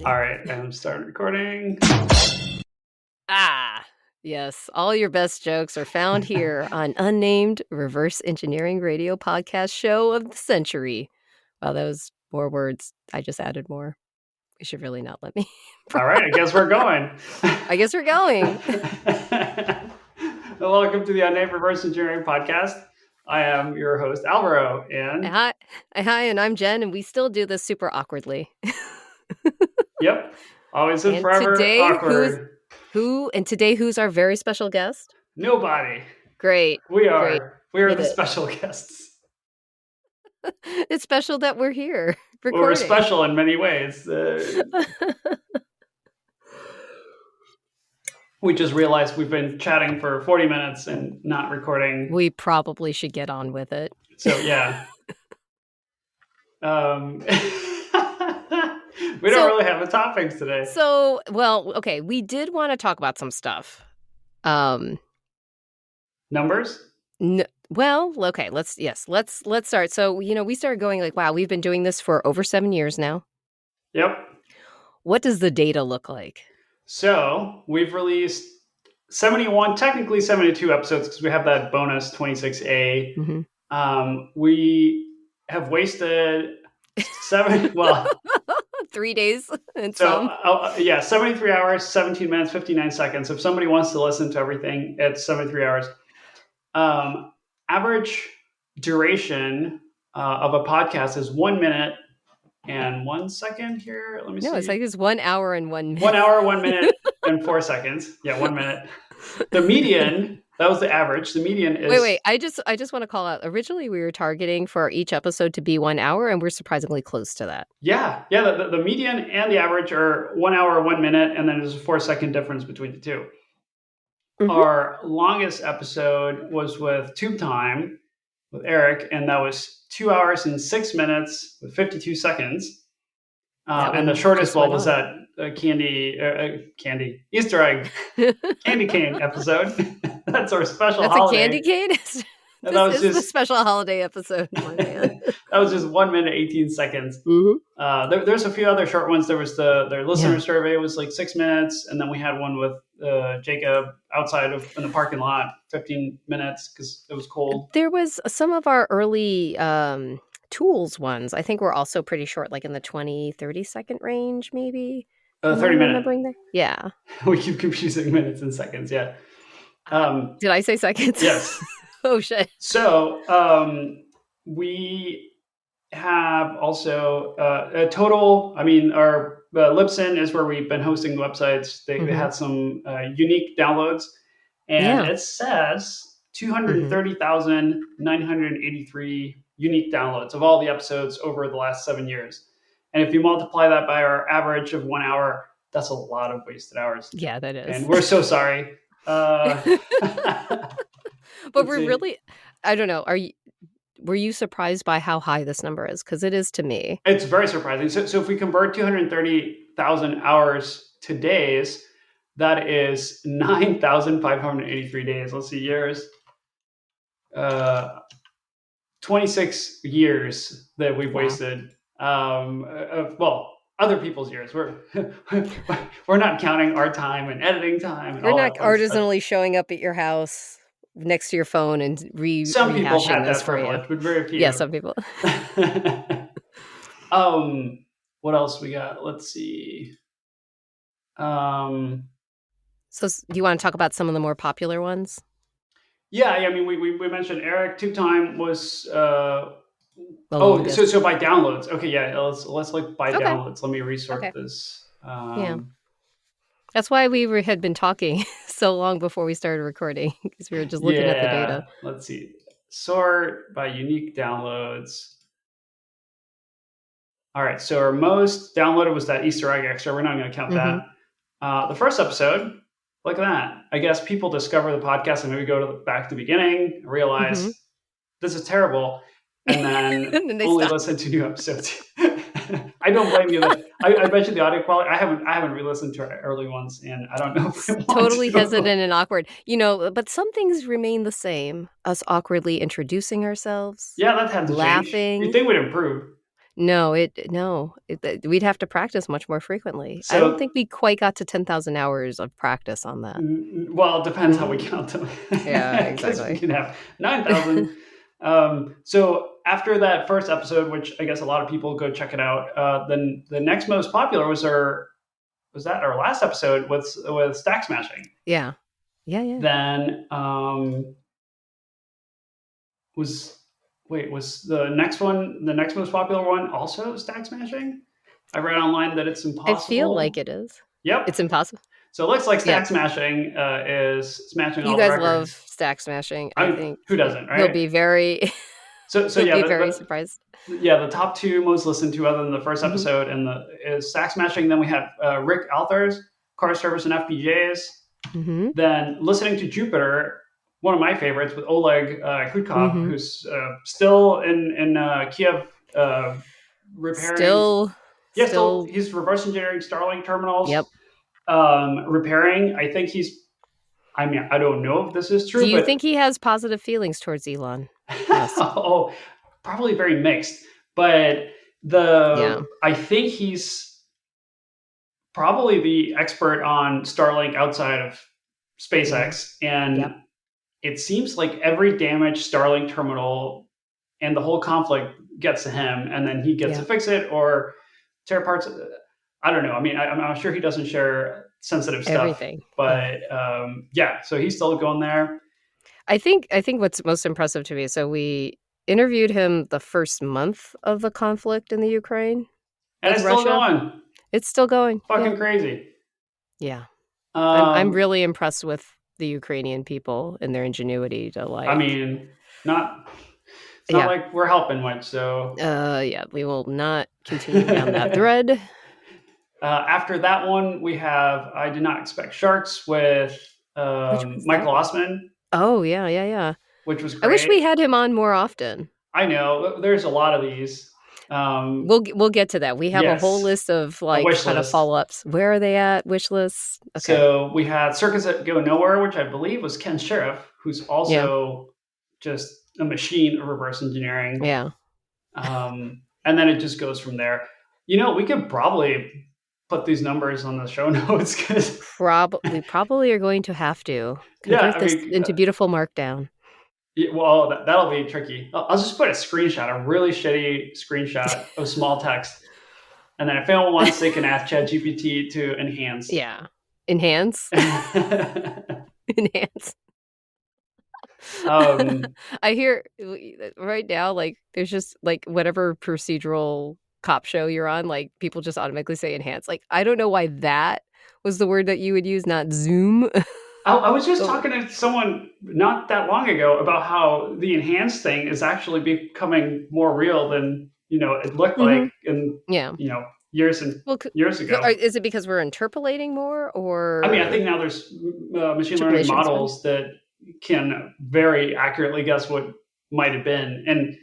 All right, I'm starting recording. Yes, all your best jokes are found here on Unnamed Reverse Engineering Radio Podcast Show of the Century. Wow, that was more words. I just added more. You should really not let me. All right, I guess we're going. Welcome to the Unnamed Reverse Engineering Podcast. I am your host, Alvaro, and... Hi, and I'm Jen, and we still do this super awkwardly. Yep, always and forever awkward. Today, who's our very special guest? Nobody. Great. We are the special guests. It's special that we're here recording. Well, we're special in many ways. We just realized we've been chatting for 40 minutes and not recording. We probably should get on with it. So, yeah. We don't really have the topics today. Okay, we did want to talk about some stuff. Numbers? Okay, let's start. So, we started going like, wow, we've been doing this for over 7 years now. Yep. What does the data look like? So, we've released 71, technically 72 episodes because we have that bonus 26A. Mm-hmm. We have wasted 3 days. And 73 hours, 17 minutes, 59 seconds. If somebody wants to listen to everything, it's 73 hours. Average duration of a podcast is 1 minute and 1 second here. Let me see. No, it's like it's 1 hour and 1 minute. 1 hour, 1 minute and 4 seconds. Yeah, 1 minute. The median, that was the average. The median is... Wait. I just want to call out. Originally, we were targeting for each episode to be 1 hour, and we're surprisingly close to that. Yeah. The median and the average are 1 hour, 1 minute, and then there's a 4 second difference between the two. Mm-hmm. Our longest episode was with Tube Time with Eric, and that was 2 hours and 6 minutes with 52 seconds. And the shortest one was that candy Easter egg candy cane episode. That's our special holiday. That's a candy cane? This is the special holiday episode. That was just 1 minute, 18 seconds. Mm-hmm. There's a few other short ones. There was their listener survey was like 6 minutes. And then we had one with Jacob outside in the parking lot, 15 minutes because it was cold. There was some of our early tools ones. I think were also pretty short, like in the 20, 30 second range, maybe. 30 minutes. Yeah. We keep confusing minutes and seconds. Yeah. Did I say seconds? Yes. Oh, shit. So we have also a total, our Libsyn is where we've been hosting websites. They had some unique downloads. And it says 230,983 unique downloads of all the episodes over the last 7 years. And if you multiply that by our average of 1 hour, that's a lot of wasted hours. Yeah, that is. And we're so sorry. But we're really, I don't know. Were you surprised by how high this number is? Because it is to me. It's very surprising. So if we convert 230,000 hours to days, that is 9,583 days. Let's see, years. 26 years that we've wasted. Other people's years. We're not counting our time and editing time. And We're not artisanally showing up at your house next to your phone and some people had that privilege, but very few. Yeah, some people. What else we got? Let's see. So do you want to talk about some of the more popular ones? Yeah. We mentioned Eric. Tube Time was. So by downloads. Okay, yeah. Let's look by downloads. Let me resort this. That's why we had been talking so long before we started recording because we were just looking at the data. Let's see. Sort by unique downloads. All right. So our most downloaded was that Easter egg extra. We're not going to count that. The first episode, look at that. I guess people discover the podcast and maybe go back to the beginning, realize this is terrible, and then And then they only stop. listen to new episodes. I don't blame you. I bet you the audio quality. I haven't re-listened to early ones, and I don't know if I want Totally to. hesitant and awkward. But some things remain the same. Us awkwardly introducing ourselves. Yeah, that had to laughing. change. You think we'd improve? No, we'd have to practice much more frequently. So, I don't think we quite got to 10,000 hours of practice on that. Well, it depends how we count them. Yeah, exactly. We can have 9,000. So after that first episode, which I guess a lot of people go check it out, then the next most popular was our last episode with Stack Smashing. Yeah. Then was the next most popular one also Stack Smashing? I read online that it's impossible. I feel like it is. Yep. It's impossible. So it looks like Stack Smashing is smashing all you the guys records. love Stack Smashing. I think who doesn't, right? He'll be very very surprised. Yeah, the top two most listened to other than the first episode is Stack Smashing. Then we had Rick Althers, Car Service and FPGAs. Then listening to Jupiter, one of my favorites with Oleg Khutkov, who's still in Kiev repairing. Still he's reverse engineering Starlink terminals. Yep. Repairing. I think I don't know if this is true. Do you think he has positive feelings towards Elon? Oh, probably very mixed. But I think he's probably the expert on Starlink outside of SpaceX. And it seems like every damaged Starlink terminal and the whole conflict gets to him, and then he gets to fix it or tear parts. I don't know. I mean, I'm sure he doesn't share sensitive stuff. Everything. But so he's still going there. I think what's most impressive to me, so we interviewed him the first month of the conflict in the Ukraine. And it's still going. It's still going. Fucking crazy. Yeah. I'm really impressed with the Ukrainian people and their ingenuity to I mean, it's not like we're helping much, so. We will not continue down that thread. After that one, we have I Did Not Expect Sharks with Michael Osman. Oh, yeah. Which was great. I wish we had him on more often. I know. There's a lot of these. We'll get to that. We have a whole list of kind of follow-ups. Where are they at? Wish lists. Okay. So we had Circuits That Go Nowhere, which I believe was Ken Sheriff, who's also just a machine of reverse engineering. Yeah. And then it just goes from there. We could probably put these numbers on the show notes because we probably are going to have to convert this into beautiful markdown. Yeah, well, that'll be tricky. I'll just put a screenshot, a really shitty screenshot of small text, and then if anyone wants, they can ask ChatGPT to enhance. Yeah, enhance. Enhance. I hear right now, there's just whatever procedural cop show you're on, people just automatically say enhance. I don't know why that was the word that you would use, not Zoom. I was just talking to someone not that long ago about how the enhanced thing is actually becoming more real than it looked like in years ago. Is it because we're interpolating more, or? I mean, I think now there's machine learning models that can very accurately guess what might have been, and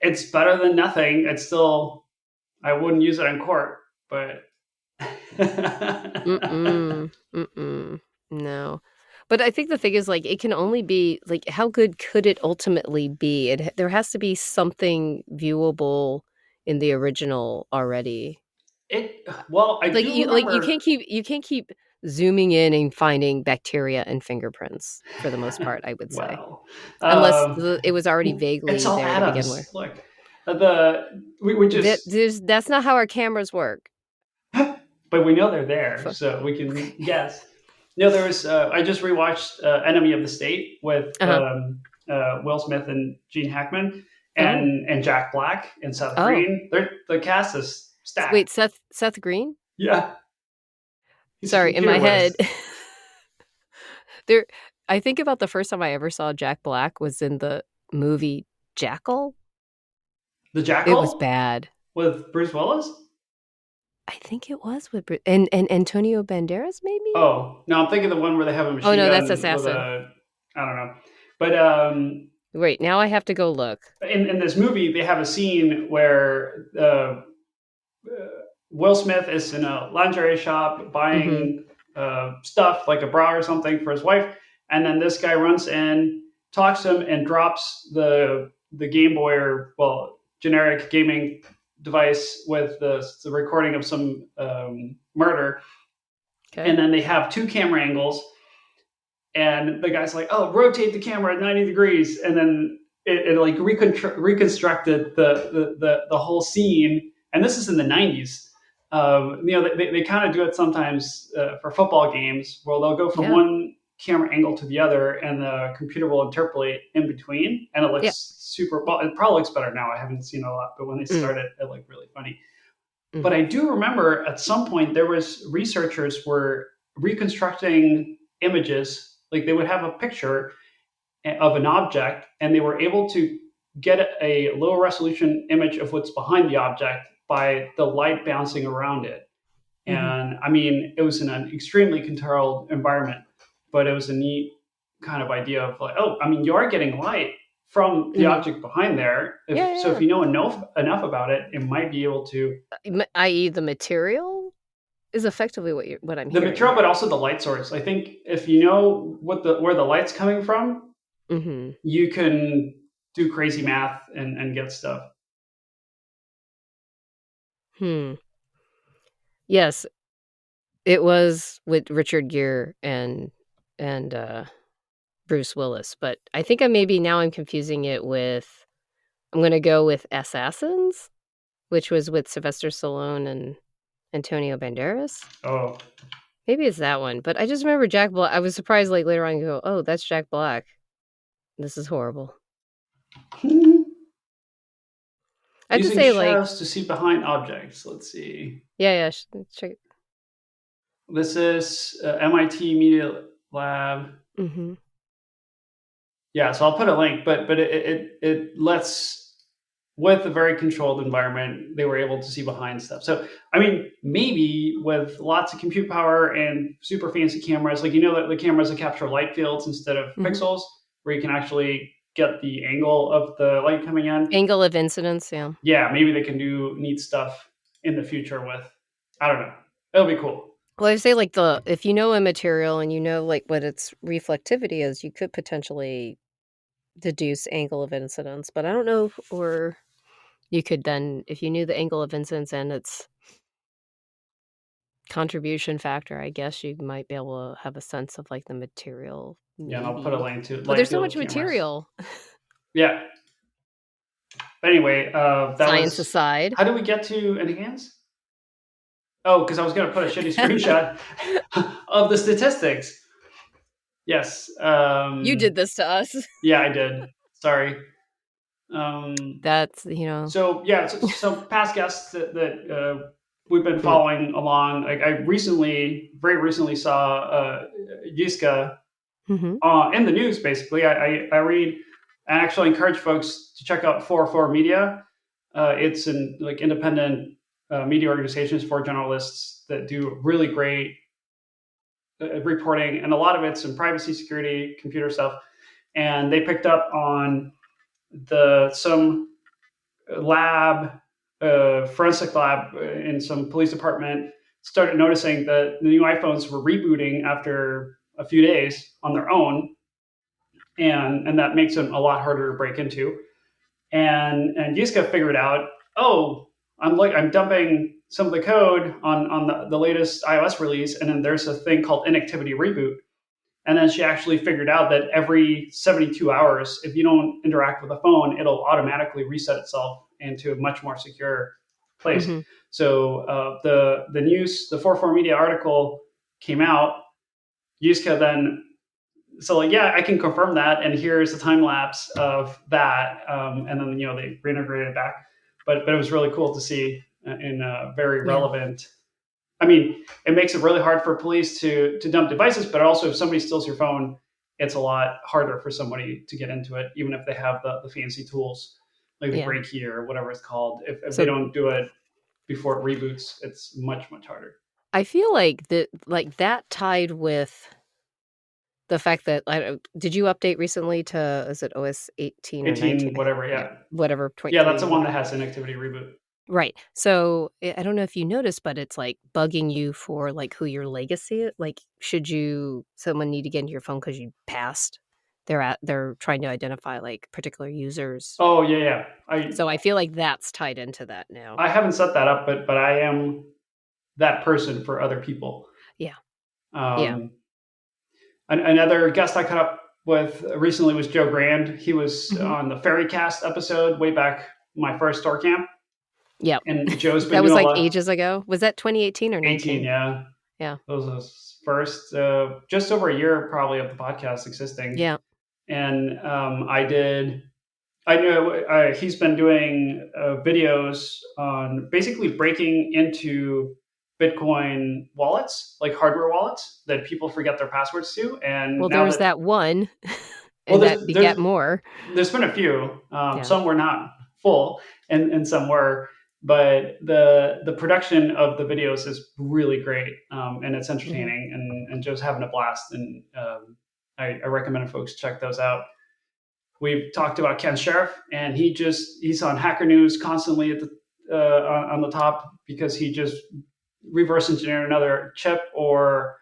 it's better than nothing. It's still, I wouldn't use it in court, but. No, but I think the thing is it can only be how good could it ultimately be? There has to be something viewable in the original already. You can't keep zooming in and finding bacteria and fingerprints for the most part, I would say. Unless it was already vaguely it's all there atoms. to begin with. Look, we just that's not how our cameras work. But we know they're there, so we can guess. There was. I just rewatched Enemy of the State with Will Smith and Gene Hackman and Jack Black and Seth Green. The cast is stacked. Wait, Seth Green? Yeah. Sorry, in my head. I think about the first time I ever saw Jack Black was in the movie Jackal. The Jackal? It was bad. With Bruce Willis? I think it was with and Antonio Banderas, maybe. Oh no, I'm thinking the one where they have a machine no, that's gun with Assassin. I don't know, but Wait, now I have to go look. in this movie they have a scene where Will Smith is in a lingerie shop buying stuff like a bra or something for his wife, and then this guy runs in, talks to him, and drops the Game Boy or generic gaming device with the recording of some murder. Okay. And then they have two camera angles, and the guy's like, "Oh, rotate the camera at 90 degrees," and then it like reconstructed the whole scene. And this is in the 90s. They kind of do it sometimes for football games, where they'll go from one camera angle to the other, and the computer will interpolate in between, and it looks super. Well, it probably looks better now. I haven't seen it a lot, but when they started, it looked really funny. But I do remember at some point there was researchers were reconstructing images. Like they would have a picture of an object, and they were able to get a low resolution image of what's behind the object by the light bouncing around it. And I mean, it was in an extremely controlled environment, but it was a neat kind of idea of like, oh, I mean, you are getting light from the object behind there. So if you know enough about it, it might be able to, i.e. the material is effectively what I'm hearing. The material, but also the light source. I think if you know where the light's coming from, you can do crazy math and get stuff. Yes, it was with Richard Gere and Bruce Willis, but I think I'm confusing it with. I'm going to go with Assassins, which was with Sylvester Stallone and Antonio Banderas. Oh, maybe it's that one. But I just remember Jack Black. I was surprised, like later on, you go, "Oh, that's Jack Black. This is horrible." I have to say, like, to see behind objects. Let's see. Yeah. Check it. This is MIT Media Lab. Yeah, so I'll put a link, but it lets, with a very controlled environment, they were able to see behind stuff. So, I mean, maybe with lots of compute power and super fancy cameras, like, the cameras that capture light fields instead of pixels, where you can actually get the angle of the light coming in. Angle of incidence, yeah. Yeah, maybe they can do neat stuff in the future with, I don't know. It'll be cool. Well, I say, like, if you know a material and you know, like, what its reflectivity is, you could potentially deduce angle of incidence. But I don't know, or you could then, if you knew the angle of incidence and its contribution factor, I guess you might be able to have a sense of, like, the material. Maybe. Yeah, and I'll put a link to it. But there's so much material. Yeah. But anyway, science aside. How do we get to enhance? Oh, because I was going to put a shitty screenshot of the statistics. Yes. You did this to us. Yeah, I did. Sorry. That's, So, yeah, so past guests that we've been following along. Like, I very recently saw Jiska in the news, basically. I read and actually encourage folks to check out 404 Media. It's an independent media organizations for journalists that do really great reporting, and a lot of it's in privacy, security, computer stuff. And they picked up on some forensic lab in some police department started noticing that the new iPhones were rebooting after a few days on their own, and that makes them a lot harder to break into. And Jiska figured out, I'm dumping some of the code on the latest iOS release, and then there's a thing called inactivity reboot. And then she actually figured out that every 72 hours, if you don't interact with the phone, it'll automatically reset itself into a much more secure place. So the news, the 404 Media article came out. Jiska then, I can confirm that, and here's the time lapse of that. And then they reintegrated it back. But it was really cool to see in a very relevant. I mean, it makes it really hard for police to dump devices, but also if somebody steals your phone, it's a lot harder for somebody to get into it, even if they have the fancy tools, like the break key or whatever it's called. If they don't do it before it reboots, it's much, much harder. I feel like that tied with the fact that did you update recently to, is it OS 18 or 19? Whatever, yeah. Whatever. Yeah, that's the one that has inactivity reboot. Right. So I don't know if you noticed, but it's like bugging you for like who your legacy is. Like, someone need to get into your phone because you passed. They're trying to identify like particular users. Oh yeah. So I feel like that's tied into that now. I haven't set that up, but I am that person for other people. Yeah. Another guest I caught up with recently was Joe Grand. He was on the Fairy Cast episode way back my first store camp. Yeah. And Joe's been that was doing like ages ago. Was that 2018 or 19? 18, yeah. Yeah. That was his first, just over a year probably of the podcast existing. Yeah. And he's been doing videos on basically breaking into Bitcoin wallets, like hardware wallets that people forget their passwords to. And well, there's that one, and that begat more. There's been a few. Some were not full, and some were. But the production of the videos is really great, and it's entertaining, and Joe's having a blast. And I recommend folks check those out. We've talked about Ken Sheriff, and he's on Hacker News constantly at on the top because he just reverse engineered another chip or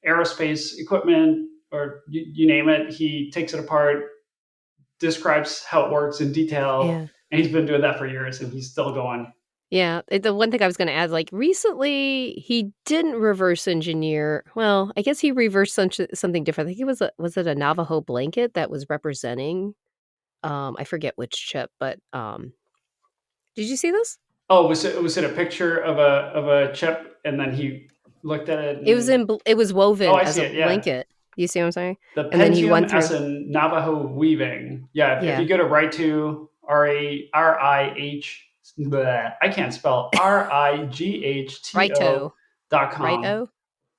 aerospace equipment or you name it. He takes it apart, describes how it works in detail, and he's been doing that for years, and he's still going. Yeah, the one thing I was going to add, like recently, he didn't reverse engineer. Well, I guess he reversed something different. I think it was it a Navajo blanket that was representing? I forget which chip, but did you see this? Oh, was it a picture of a chip, and then he looked at it? It was woven as a blanket. You see what I'm saying? The Pentium as a Navajo weaving. Yeah, if you go to Rito, RIH. I can't spell RIGHTO.com.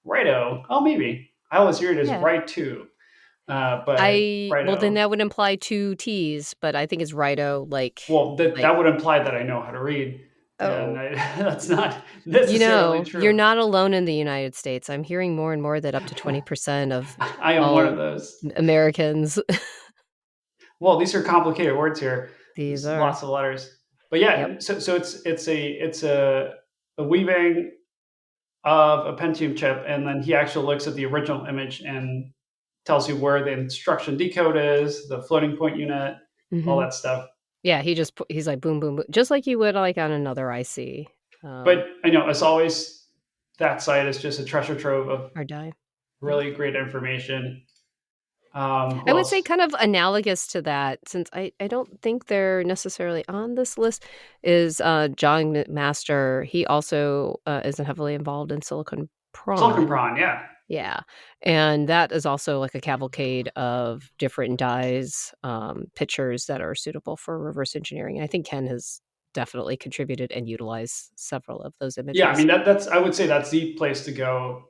Rito. Oh, maybe. I always hear it as Rito. Well, then that would imply two T's, but I think it's Rito. That would imply that I know how to read. Oh, and that's not necessarily true. You're not alone in the United States. I'm hearing more and more that up to 20% of I am one of those Americans. Well, these are complicated words here. These are lots of letters. But so it's a weaving of a Pentium chip, and then he actually looks at the original image and tells you where the instruction decode is, the floating point unit, all that stuff. Yeah, he's like boom, boom, boom, just like you would like on another IC. But I know, as always, that site is just a treasure trove of really great information. I would say kind of analogous to that, since I don't think they're necessarily on this list, is John McMaster. He also isn't heavily involved in Silicon Prawn. Silicon Prawn, yeah. Yeah. And that is also like a cavalcade of different dyes, pictures that are suitable for reverse engineering. And I think Ken has definitely contributed and utilized several of those images. Yeah, I mean, I would say that's the place to go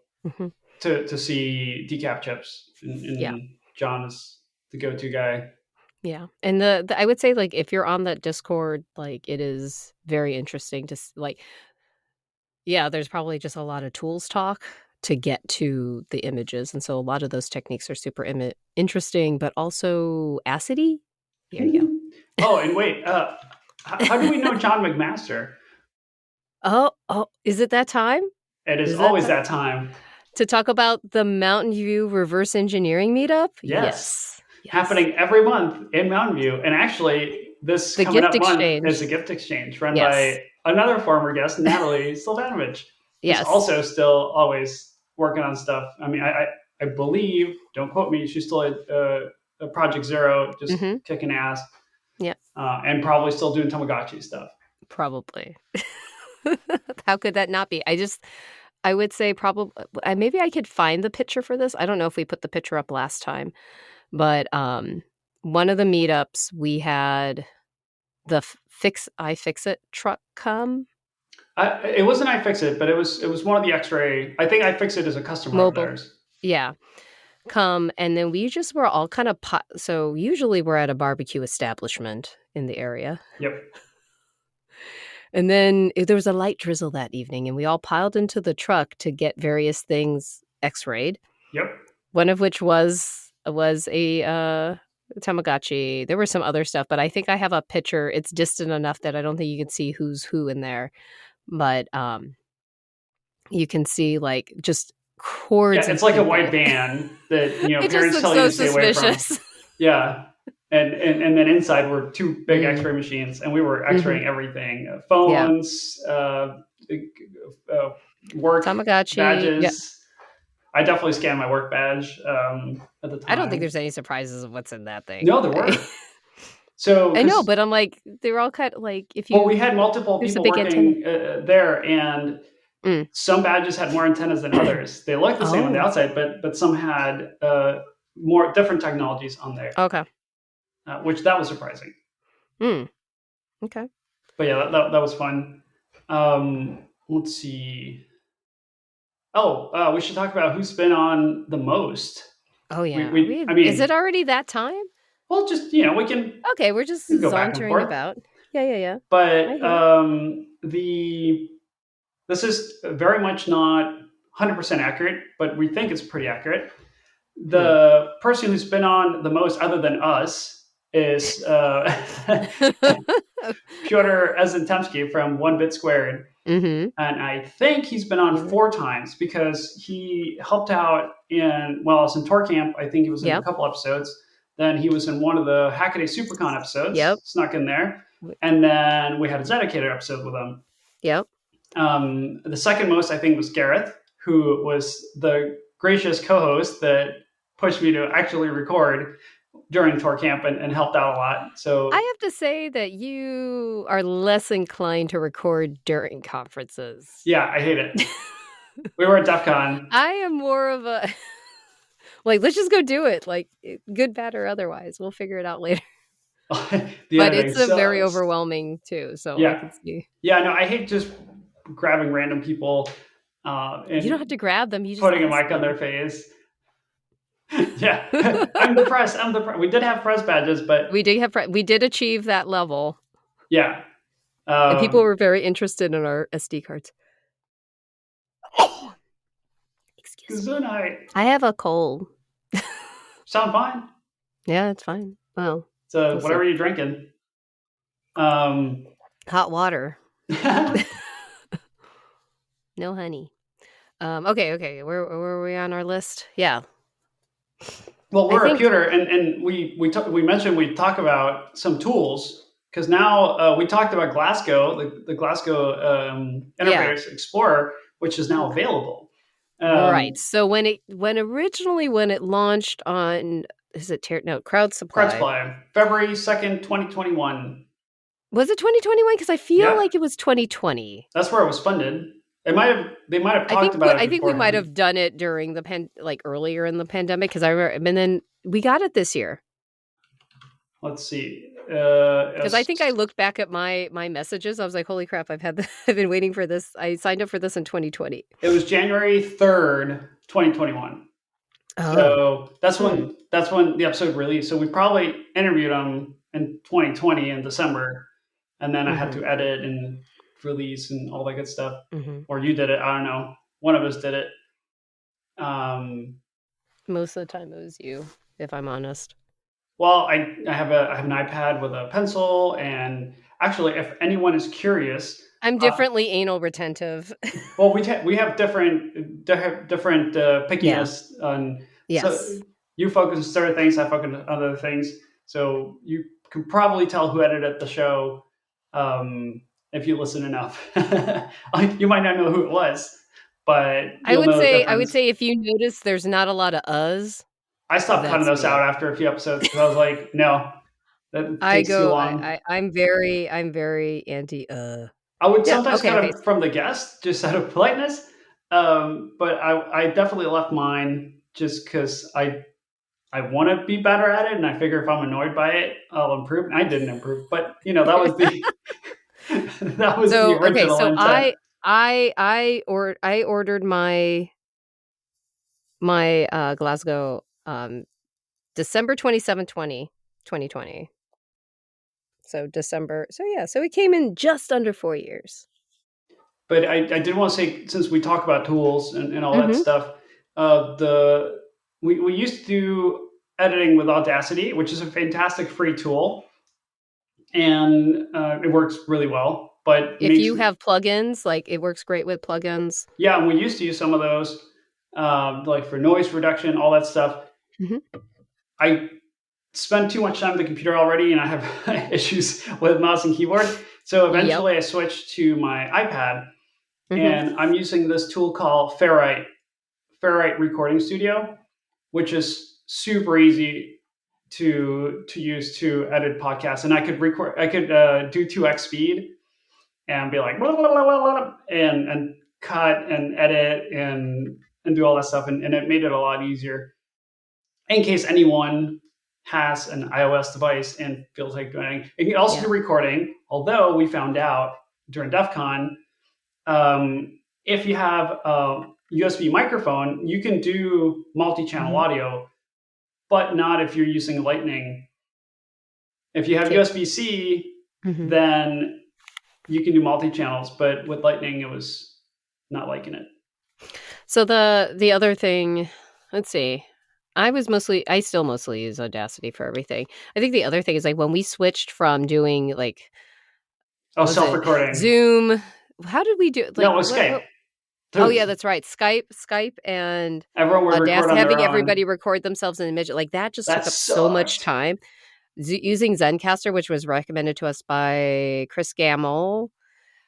to see decap chips. And John is the go-to guy. Yeah. And I would say, like, if you're on that Discord, like, it is very interesting to, like, there's probably just a lot of tools talk to get to the images. And so a lot of those techniques are super interesting, but also acidy. There you go. Oh, and wait, how do we know John McMaster? Oh, is it that time? It is always that time. To talk about the Mountain View reverse engineering meetup? Yes. Happening every month in Mountain View. And actually, this coming up month is a gift exchange run by another former guest, Natalie Silvanovich. Who's also still always working on stuff. I mean, I believe, don't quote me, she's still at Project Zero, just kicking ass. Yeah. And probably still doing Tamagotchi stuff. Probably. How could that not be? I would say probably, maybe I could find the picture for this. I don't know if we put the picture up last time, but one of the meetups, we had the iFixit truck come. It wasn't iFixit, but it was one of the X-Ray. I think iFixit is a customer of theirs. Yeah. Come, and then we just were all kind of so usually we're at a barbecue establishment in the area. Yep. And then there was a light drizzle that evening, and we all piled into the truck to get various things x-rayed. Yep. One of which was a Tamagotchi. There was some other stuff, but I think I have a picture. It's distant enough that I don't think you can see who's who in there. But you can see like just cords. Yeah, it's like a white van that parents tell you to stay away from. Yeah. And then inside were two big X-ray machines, and we were X-raying everything: phones, work Tamagotchi badges. Yeah. I definitely scanned my work badge at the time. I don't think there's any surprises of what's in that thing. No, there were. So I know, but I'm like, they're all kind of like if you. Well, we had multiple people working there, and some badges had more antennas than others. They looked the same on the outside, but some had more different technologies on there. Okay. Which that was surprising. Okay. But yeah, that was fun. Let's see. Oh, we should talk about who's been on the most. Oh yeah. I mean, is it already that time? Well, just we can. Okay, we're just sauntering about. Yeah. But this is very much not 100% accurate, but we think it's pretty accurate. The person who's been on the most, other than us, is Piotr Ezentemsky from 1-Bit Squared. And I think he's been on 4 times because he helped out in, I was in Tour Camp. I think he was in a couple episodes. Then he was in one of the Hackaday Supercon episodes, snuck in there. And then we had a dedicated episode with him. The second most, I think, was Gareth, who was the gracious co-host that pushed me to actually record during Tour Camp and helped out a lot. So I have to say that you are less inclined to record during conferences. Yeah, I hate it. We were at DEF CON. I am more of a like, let's just go do it. Like, good, bad, or otherwise. We'll figure it out later. But it's very overwhelming too. So I can see. Yeah, no, I hate just grabbing random people. And you don't have to grab them. You just putting a mic on their face. Yeah, I'm depressed. We did have press badges, but we did achieve that level. Yeah, and people were very interested in our SD cards. Excuse me. I have a cold. Sound fine? Yeah, it's fine. Well, so whatever you're drinking. Hot water. No honey. Okay. Where were we on our list? Yeah. Well, we're a computer, and we mentioned we'd talk about some tools, because now we talked about Glasgow, the Glasgow Interface Explorer, which is now available. Right. So when it launched on, Crowd Supply, February 2nd, 2021. Was it 2021? Because I feel like it was 2020. That's where it was funded. They might have talked about it. I think we might have done it during the earlier in the pandemic, because I remember, and then we got it this year. Let's see. Because I think I looked back at my messages. I was like, "Holy crap! I've been waiting for this. I signed up for this in 2020." It was January 3rd, 2021. Oh. So that's when the episode released. So we probably interviewed him in 2020 in December, and then I had to edit and release and all that good stuff. Or you did it. I don't know. One of us did it. Most of the time it was you, if I'm honest. Well, I have an iPad with a pencil, and actually, if anyone is curious, I'm differently anal retentive. Well, we have different pickiness on. Yes. So you focus on certain things, I focus on other things. So you can probably tell who edited the show if you listen enough. You might not know who it was, but I would say if you notice, there's not a lot of us. I stopped cutting those out after a few episodes because I was like, no, that takes too long. I'm very anti. I would sometimes cut it from the guest just out of politeness, but I definitely left mine just because I want to be better at it, and I figure if I'm annoyed by it, I'll improve. And I didn't improve, but that was the the original intent. I ordered my Glasgow December 27, 2020. So December. So it came in just under 4 years. But I did want to say, since we talk about tools and all that Mhm. stuff, we used to do editing with Audacity, which is a fantastic free tool, and it works really well. But If you have plugins, like it works great with plugins. yeah, and we used to use some of those, like for noise reduction, all that stuff. Mhm. I spend too much time on the computer already, and I have issues with mouse and keyboard. So eventually, I switched to my iPad, and I'm using this tool called Ferrite Recording Studio, which is super easy to use to edit podcasts. And I could do 2x speed and be like blah, blah, blah, blah, blah, and cut and edit and do all that stuff, and it made it a lot easier in case anyone has an iOS device and feels like doing. It can also do recording, although we found out during DEF CON, if you have a USB microphone, you can do multi-channel audio, but not if you're using Lightning. If you have USB-C, then you can do multi-channels, but with Lightning, it was not liking it. So the other thing, let's see, I still mostly use Audacity for everything. I think the other thing is like when we switched from doing like self-recording, Zoom. How did we do? Like, no, it was Skype. Oh yeah, that's right. Skype, and everyone would Audacity, having everybody own. Record themselves in a midget, like that just took up so much time. Using Zencastr, which was recommended to us by Chris Gamble.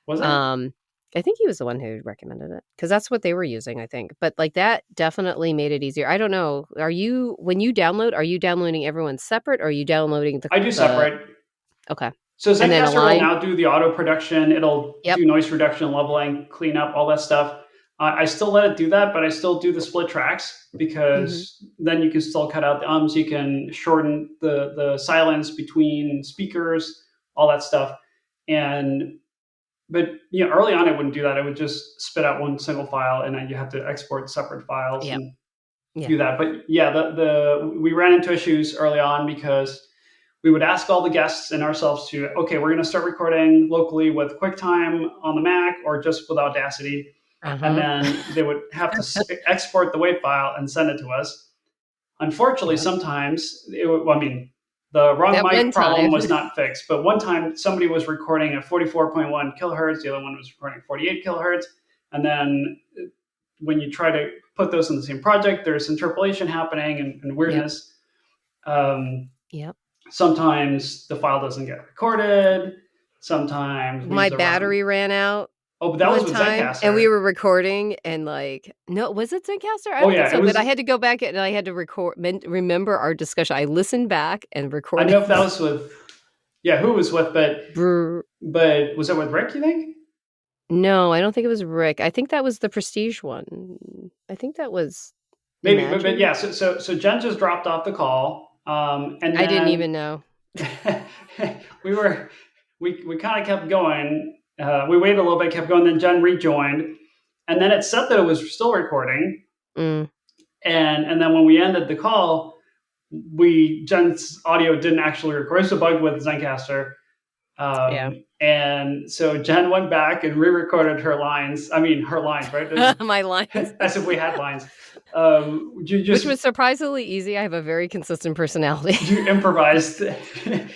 Was it? I think he was the one who recommended it because that's what they were using, I think. But like that definitely made it easier. I don't know. When you download, are you downloading everyone separate or are you downloading I do separate. Okay. So Zencastr will now do the auto production. It'll do noise reduction, leveling, clean up, all that stuff. I still let it do that, but I still do the split tracks because then you can still cut out the ums. You can shorten the silence between speakers, all that stuff. But early on, I wouldn't do that. I would just spit out one single file, and then you have to export separate files and do that. But yeah, we ran into issues early on because we would ask all the guests and ourselves to, okay, we're going to start recording locally with QuickTime on the Mac or just with Audacity. And then they would have to export the WAV file and send it to us. Unfortunately, sometimes, the wrong mic problem was not fixed. But one time, somebody was recording at 44.1 kilohertz. The other one was recording 48 kilohertz. And then when you try to put those in the same project, there's interpolation happening and weirdness. Sometimes the file doesn't get recorded. Sometimes my battery ran out. Oh, but that was with Zencastr. And we were recording and no, was it Zencastr? I don't think so, but I had to go back and I had to remember our discussion. I listened back and recorded. I know if that was with, who it was with, but was it with Rick, you think? No, I don't think it was Rick. I think that was the Prestige one. I think that was maybe, but yeah. So Jen just dropped off the call, and then, I didn't even know. we kind of kept going. We waited a little bit, kept going. Then Jen rejoined, and then it said that it was still recording. And then when we ended the call, Jen's audio didn't actually record. It's a bug with Zencastr. And so Jen went back and re-recorded her lines. I mean, her lines, right? My lines. As if we had lines. Which was surprisingly easy. I have a very consistent personality. You improvised. You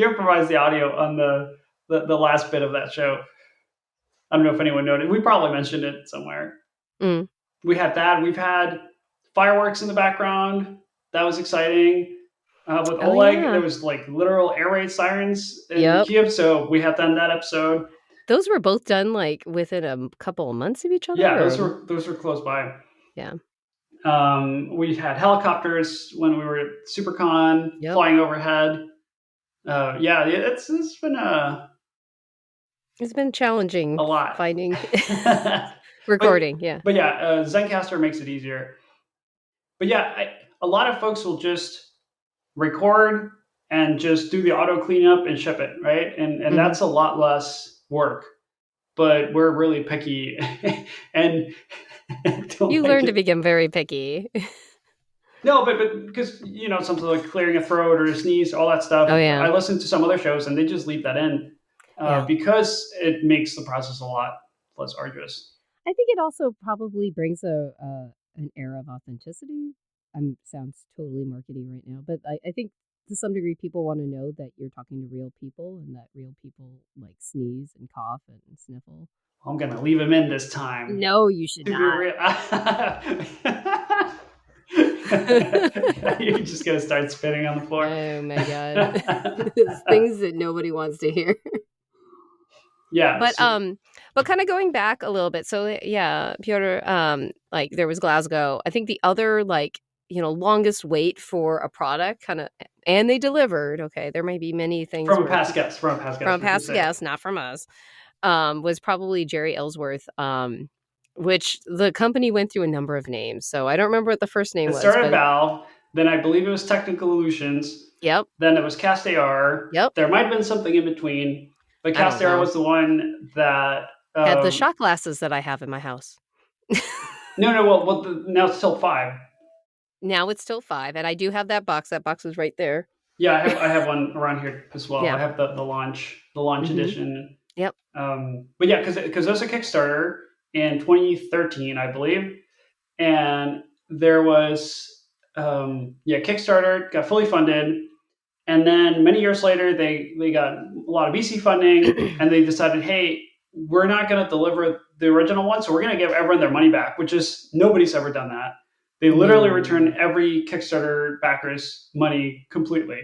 improvised the audio on the last bit of that show. I don't know if anyone noted. We probably mentioned it somewhere. We had that. We've had fireworks in the background. That was exciting. With Oleg, there was literal air raid sirens in Kiev, so we had done that episode. Those were both done within a couple of months of each other. Yeah, those were close by. Yeah. We had helicopters when we were at Supercon flying overhead. It's been challenging. A lot finding recording. But Zencastr makes it easier. But a lot of folks will just record and just do the auto cleanup and ship it, right? And that's a lot less work. But we're really picky, and you learn to become very picky. No, but because something like clearing a throat or a sneeze, all that stuff. Oh yeah. I listen to some other shows and they just leave that in Yeah. because it makes the process a lot less arduous. I think it also probably brings an air of authenticity. Sounds totally marketing right now, but I think to some degree people want to know that you're talking to real people and that real people like sneeze and cough and sniffle. I'm gonna leave him in this time. No, you should To be not. real. You're just gonna start spitting on the floor. Oh my god. Things that nobody wants to hear. Yeah. But kind of going back a little bit. So yeah, Piotr, like there was Glasgow. I think the other longest wait for a product and they delivered. Okay, there may be many things from a past guest, not from us. Was probably Jerry Ellsworth, which the company went through a number of names. So I don't remember what the first name was. It started Valve, then I believe it was Technical Illusions. Yep. Then it was Cast AR. Yep. There might have been something in between, but Cast AR was the one that had the shot glasses that I have in my house. No. Well, now it's Tilt 5. Now it's Tilt 5, and I do have that box. That box is right there. Yeah, I have one around here as well. Yeah. I have the launch edition. Yep. But yeah, because there's a Kickstarter in 2013, I believe, and there was Kickstarter got fully funded, and then many years later they got a lot of VC funding, and they decided, hey, we're not going to deliver the original one, so we're going to give everyone their money back, which is nobody's ever done that. They literally return every Kickstarter backer's money completely,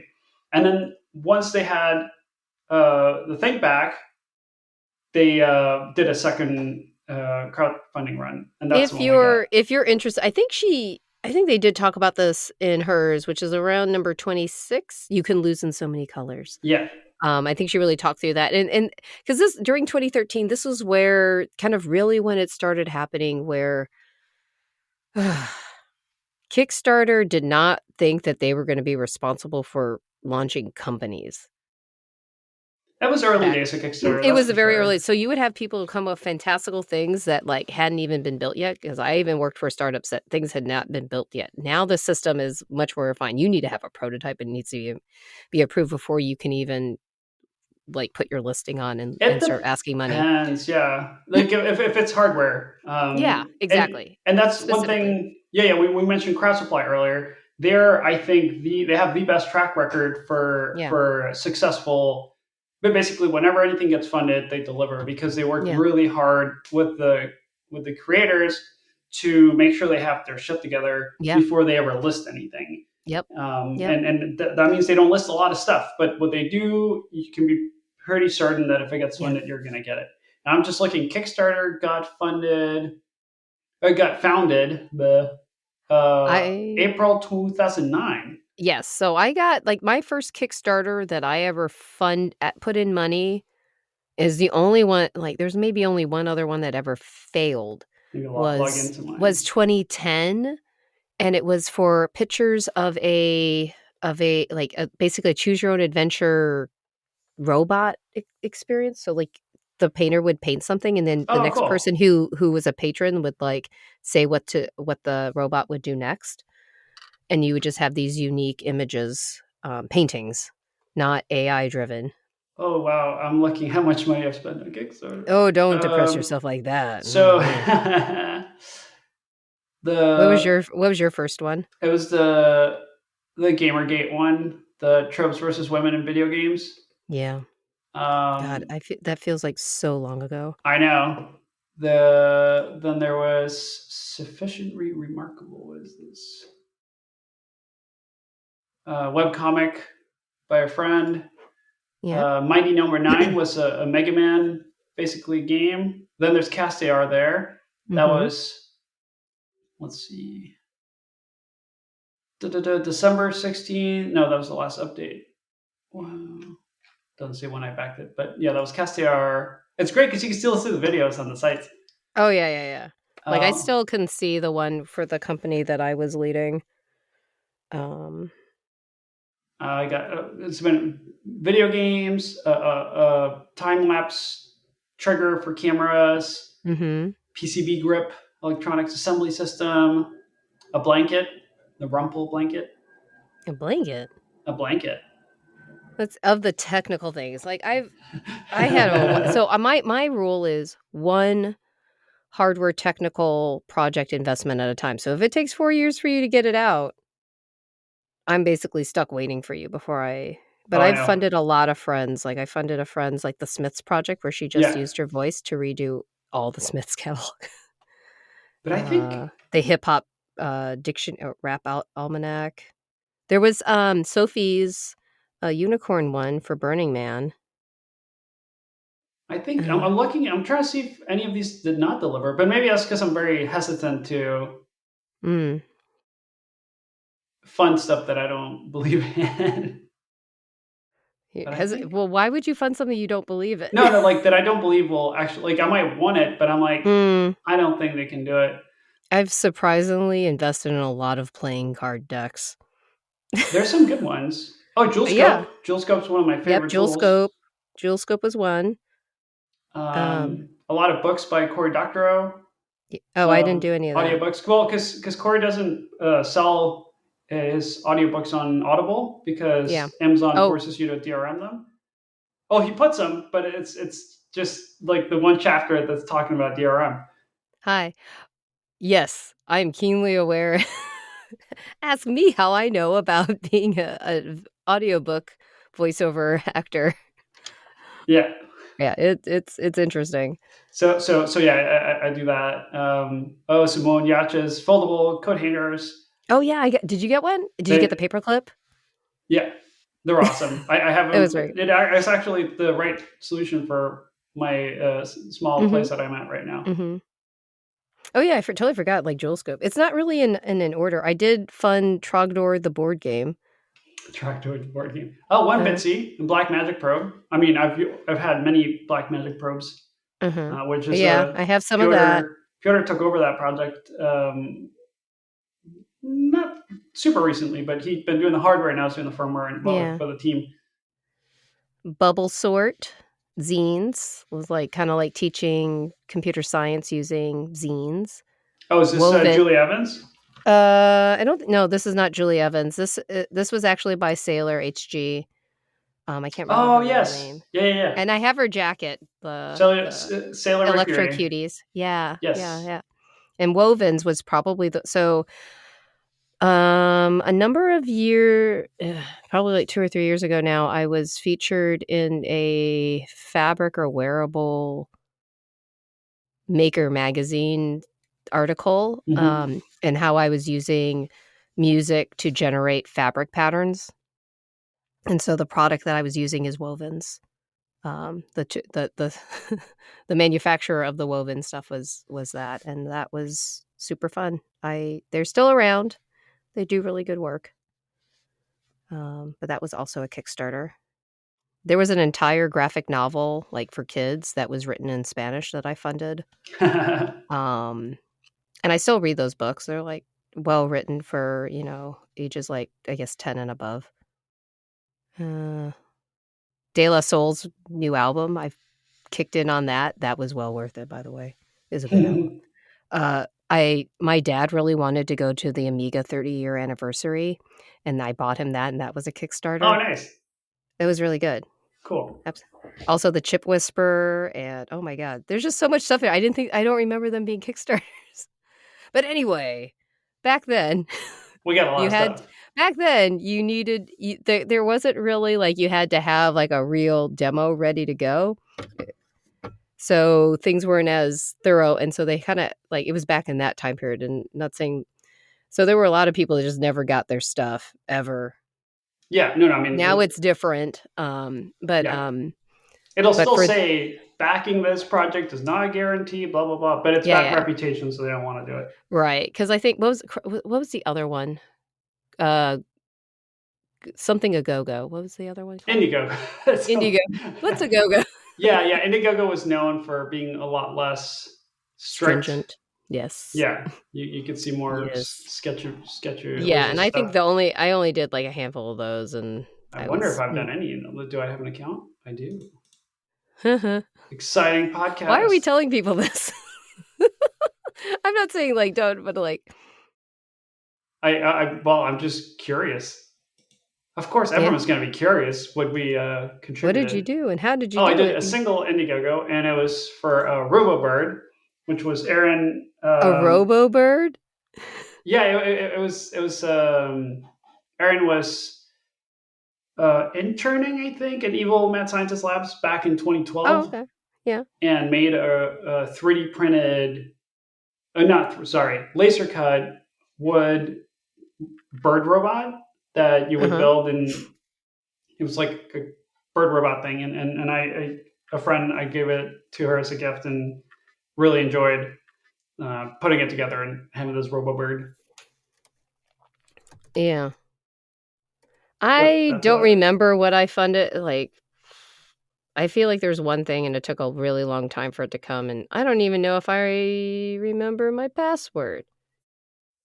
and then once they had the thing back, they did a second crowdfunding run, and that's if you're interested. I think they did talk about this in hers, which is around number 26. You can lose in so many colors. Yeah. I think she really talked through that, and because this during 2013, this was where kind of really when it started happening, where Kickstarter did not think that they were going to be responsible for launching companies. That was early days of Kickstarter. It was very early. So you would have people who come up with fantastical things that hadn't even been built yet. Because I even worked for startups that things had not been built yet. Now the system is much more refined. You need to have a prototype. It needs to be approved before you can even put your listing on and start asking money. Yeah, if it's hardware. Yeah, exactly. And that's one thing. Yeah. We mentioned Crowd Supply earlier. I think they have the best track record for successful. But basically, whenever anything gets funded, they deliver because they work really hard with the creators to make sure they have their shit together before they ever list anything. Yep. And that means they don't list a lot of stuff. But what they do, you can be pretty certain that if it gets funded, you're going to get it. And I'm just looking. Kickstarter got funded. Got founded April 2009. Yes. So I got my first Kickstarter that I ever put in money is the only one. There's maybe only one other one that ever failed. Was 2010, and it was for pictures of basically a choose your own adventure robot experience. So the painter would paint something, and then the next person who was a patron would say what the robot would do next. And you would just have these unique images, paintings, not AI driven. Oh, wow. I'm looking how much money I've spent on Kickstarter. Oh, don't depress yourself like that. So what was your first one? It was the Gamergate one, the tropes versus women in video games. Yeah. God, that feels like so long ago. I know. Then there was Sufficiently Remarkable. What is this? Webcomic by a friend. Yeah. Mighty Number 9 was a Mega Man basically game. Then there's Cast AR there. That was, let's see, December 16. No, that was the last update. Wow. Doesn't say when I backed it, but yeah, that was Cast AR. It's great because you can still see the videos on the sites. Oh yeah. I still can see the one for the company that I was leading. I got it's been video games, time lapse trigger for cameras, PCB grip, electronics assembly system, a blanket, The rumple blanket. A blanket. A blanket. That's of the technical things. Like I had so my rule is one hardware technical project investment at a time. So if it takes 4 years for you to get it out, I'm basically stuck waiting for you before I. But I've funded a lot of friends. Like I funded a friend's like the Smiths project where she just used her voice to redo all the Smiths catalog. But I think the hip hop diction rap almanac. There was Sophie's unicorn one for Burning Man. I think I'm looking. I'm trying to see if any of these did not deliver, but maybe that's because I'm very hesitant to fund stuff that I don't believe in. Well, why would you fund something you don't believe in? No, like that I don't believe will actually. Like I might want it, but I'm like, I don't think they can do it. I've surprisingly invested in a lot of playing card decks. There's some good ones. Oh, JewelScope. Yeah. JewelScope's one of my favorite tools. JewelScope was one. A lot of books by Cory Doctorow. Oh, I didn't do any of that. Audiobooks. Well, because Cory doesn't sell his audiobooks on Audible because Amazon forces you to DRM them. Oh, he puts them, but it's just like the one chapter that's talking about DRM. Hi. Yes, I'm keenly aware. Ask me how I know about being a audiobook voiceover actor. Yeah. Yeah, it's interesting. So yeah, I do that. Simone Yacha's foldable coat hangers. Oh yeah, did you get one? Did you get the paperclip? Yeah, they're awesome. I have them. It was great. It's actually the right solution for my small place that I'm at right now. Mm-hmm. Oh yeah, I totally forgot. Like JewelScope, it's not really in an order. I did fund Trogdor the board game. Trogdor the board game. Oh, one Bitsy, Black Magic Probe. I mean, I've had many Black Magic probes, which is I have some of that. Piotr took over that project. Not super recently, but he'd been doing the hardware, now he's doing the firmware and for the team. Bubble Sort zines was like kind of like teaching computer science using zines. Oh, is this Julie Evans? I don't know. This is not Julie Evans. This was actually by Sailor HG. I can't remember her name. Yeah. And I have her jacket. Sailor Electro Mercury. Cuties. Yeah. Yes. Yeah. And Wovens was probably a number of years, probably like 2 or 3 years ago now, I was featured in a fabric or wearable maker magazine article, and how I was using music to generate fabric patterns. And so the product that I was using is Wovens. The manufacturer of the woven stuff was that, and that was super fun. They're still around. They do really good work. But that was also a Kickstarter. There was an entire graphic novel, like for kids, that was written in Spanish that I funded. And I still read those books. They're like well written for, ages like, I guess, 10 and above. De La Soul's new album, I've kicked in on that. That was well worth it, by the way. It was a good album. My dad really wanted to go to the Amiga 30-year anniversary, and I bought him that, and that was a Kickstarter. Oh, nice. It was really good. Cool. Also, the Chip Whisperer, and oh my God, there's just so much stuff there. I don't remember them being Kickstarters. But anyway, back then, we got a lot of stuff. Back then, you needed there wasn't really like you had to have like a real demo ready to go. So things weren't as thorough, and so they kind of like it was back in that time period. And not saying so, there were a lot of people that just never got their stuff ever. Yeah, no, I mean now it's different. It'll still say backing this project is not a guarantee, blah blah blah. But it's bad reputation, so they don't want to do it. Right? Because I think what was the other one? Something a go-go. What was the other one called? Indiegogo. Indiegogo. What's a go-go? Yeah. Indiegogo was known for being a lot less strict. Stringent. Yes. Yeah, you could see more sketchy. Yeah, and I think I only did like a handful of those, and I wonder if I've done any. Do I have an account? I do. Exciting podcast. Why are we telling people this? I'm not saying like don't, but like Well, I'm just curious. Of course, everyone's going to be curious what we contributed. What did you do, and how did you do it? I did a single Indiegogo, and it was for a RoboBird, which was Aaron. A RoboBird? Yeah, it was. Aaron was interning, I think, at Evil Mad Scientist Labs back in 2012. Oh, okay. Yeah. And made a 3D printed, laser cut wood bird robot that you would build, and it was like a bird robot thing. And a friend, I gave it to her as a gift and really enjoyed putting it together and having this RoboBird. Yeah. I don't remember what I funded. Like, I feel like there's one thing and it took a really long time for it to come, and I don't even know if I remember my password.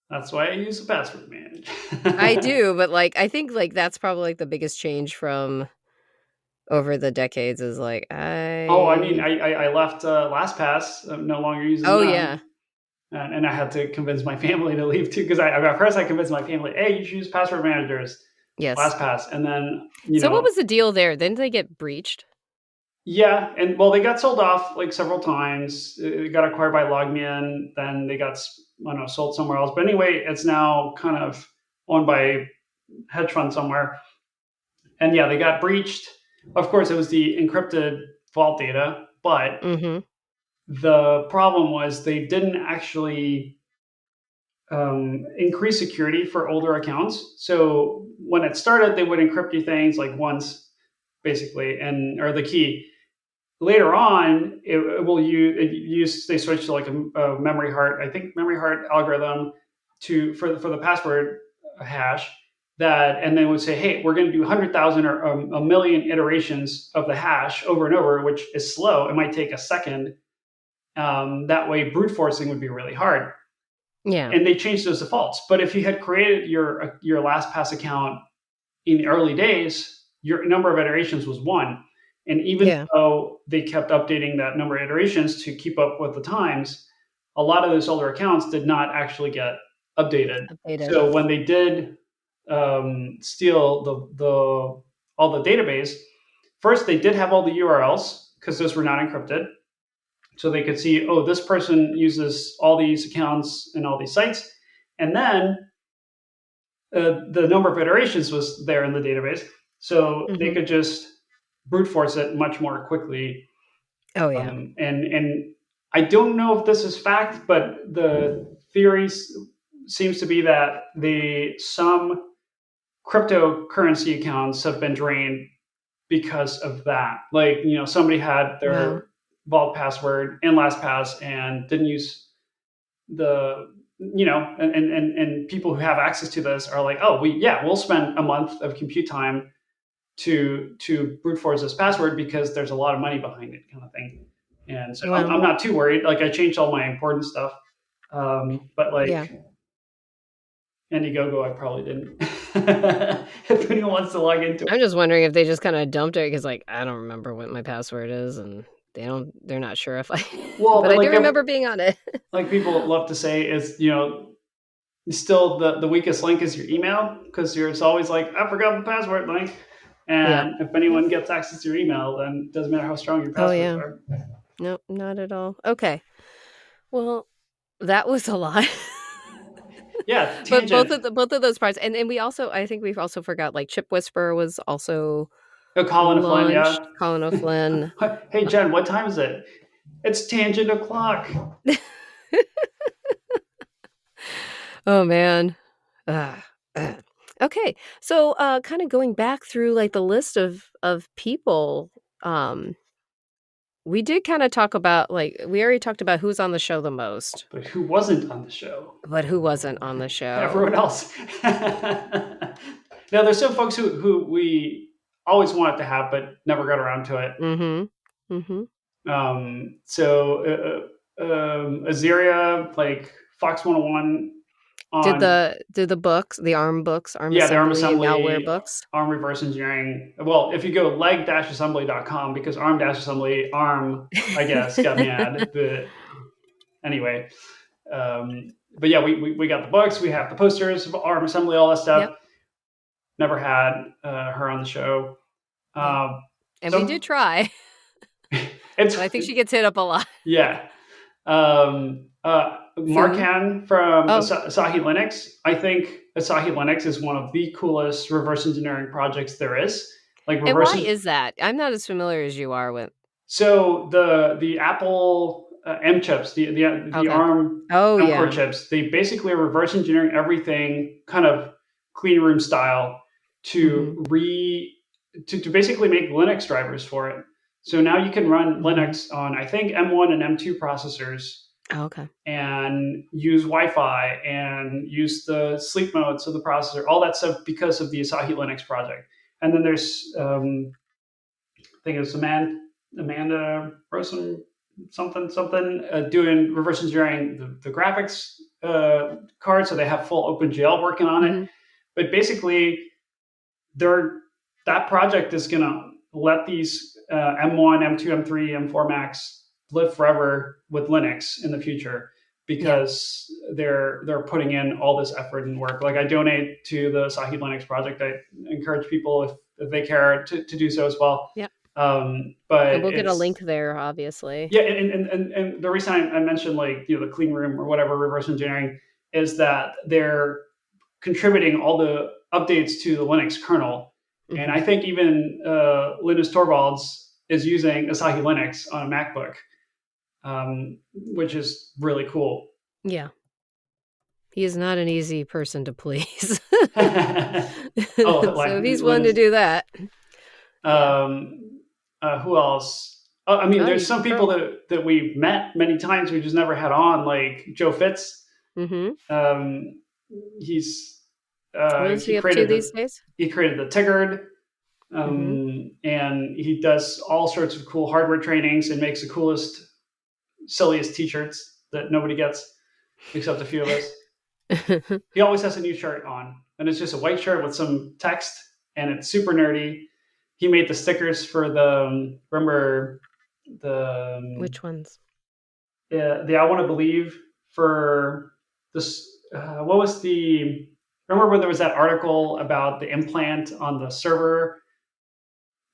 That's why I use a password manager. I do, but like I think like that's probably like the biggest change from over the decades is like I left LastPass. I'm no longer using them. Yeah. And I had to convince my family to leave too, because at first I convinced my family, hey, you should use password managers. Yes. LastPass. And then So what was the deal there? Didn't they get breached? Yeah, and well, they got sold off like several times. It got acquired by Logmein, then they got sold somewhere else. But anyway, it's now kind of owned by a hedge fund somewhere. And yeah, they got breached. Of course, it was the encrypted vault data, but the problem was they didn't actually increase security for older accounts. So when it started, they would encrypt you things like once, basically, or the key. Later on, they switched to like a memory heart, I think memory heart algorithm for the password hash and then would say, hey, we're going to do 100,000 or a million iterations of the hash over and over, which is slow. It might take a second. That way brute forcing would be really hard. Yeah. And they changed those defaults. But if you had created your LastPass account in the early days, your number of iterations was 1. And even though they kept updating that number of iterations to keep up with the times, a lot of those older accounts did not actually get updated. So when they did steal all the database, first they did have all the URLs because those were not encrypted. So they could see, oh, this person uses all these accounts and all these sites. And then the number of iterations was there in the database. So they could just brute force it much more quickly. Oh, yeah. And I don't know if this is fact, but the theory seems to be that some cryptocurrency accounts have been drained because of that. Like, somebody had their vault password and LastPass and didn't use and people who have access to this are like, oh, we'll spend a month of compute time to brute force this password because there's a lot of money behind it, kind of thing. And so I'm not too worried. Like, I changed all my important stuff, but Indiegogo, I probably didn't. If anyone wants to log into it, I'm just wondering if they just kind of dumped it because, like, I don't remember what my password is, and they're not sure if I. Well, but I do remember being on it. Like people love to say, is still the weakest link is your email, because it's always like, I forgot the password link. And if anyone gets access to your email, then it doesn't matter how strong your passwords are. No, not at all. Okay. Well, that was a lot. Yeah, but both of those parts, and we also, I think we've also forgot, like, Chip Whisperer was also Colin O'Flynn, yeah. Colin O'Flynn. Hey, Jen, what time is it? It's tangent o'clock. Oh man. Okay, so kind of going back through like the list of people, we did kind of talk about, like, we already talked about who's on the show the most. But who wasn't on the show? Everyone else. Now, there's some folks who we always wanted to have, but never got around to it. So Azaria, like Fox 101. Did the books, the ARM books, the ARM assembly, malware books, ARM reverse engineering. Well, if you go leg-assembly.com, because ARM-assembly, I guess, got mad. But anyway, But yeah, we got the books, we have the posters, ARM assembly, all that stuff. Yep. Never had her on the show. And we did try. It's, but I think she gets hit up a lot. Yeah. Marcan from Asahi Linux. I think Asahi Linux is one of the coolest reverse engineering projects there is. And why is that? I'm not as familiar as you are with. So the Apple M chips, the ARM M-core chips, they basically are reverse engineering everything kind of clean room style to to basically make Linux drivers for it. So now you can run Linux on, I think, M1 and M2 processors. And use Wi-Fi and use the sleep modes of the processor, all that stuff because of the Asahi Linux project. And then there's, I think it was Amanda Rosen, something, doing reverse engineering the graphics card, so they have full OpenGL working on it. But basically, that project is going to let these M1, M2, M3, M4 Macs live forever with Linux in the future because they're putting in all this effort and work. Like I donate to the Asahi Linux project. I encourage people if they care to do so as well. Yeah. But and we'll get a link there, obviously. Yeah, and the reason I mentioned the clean room or whatever reverse engineering is that they're contributing all the updates to the Linux kernel. And I think even Linus Torvalds is using Asahi Linux on a MacBook, which is really cool. Yeah. He is not an easy person to please. So he's one to do that. Who else? I mean, there's some people that we've met many times we just never had on, like Joe Fitz. He's what is he up to these days? He created the Tigard, and he does all sorts of cool hardware trainings and makes the coolest, silliest T-shirts that nobody gets, except a few of us. He always has a new shirt on, and it's just a white shirt with some text, and it's super nerdy. He made the stickers for the which ones? The I Want to Believe for this. What was the? Remember when there was that article about the implant on the server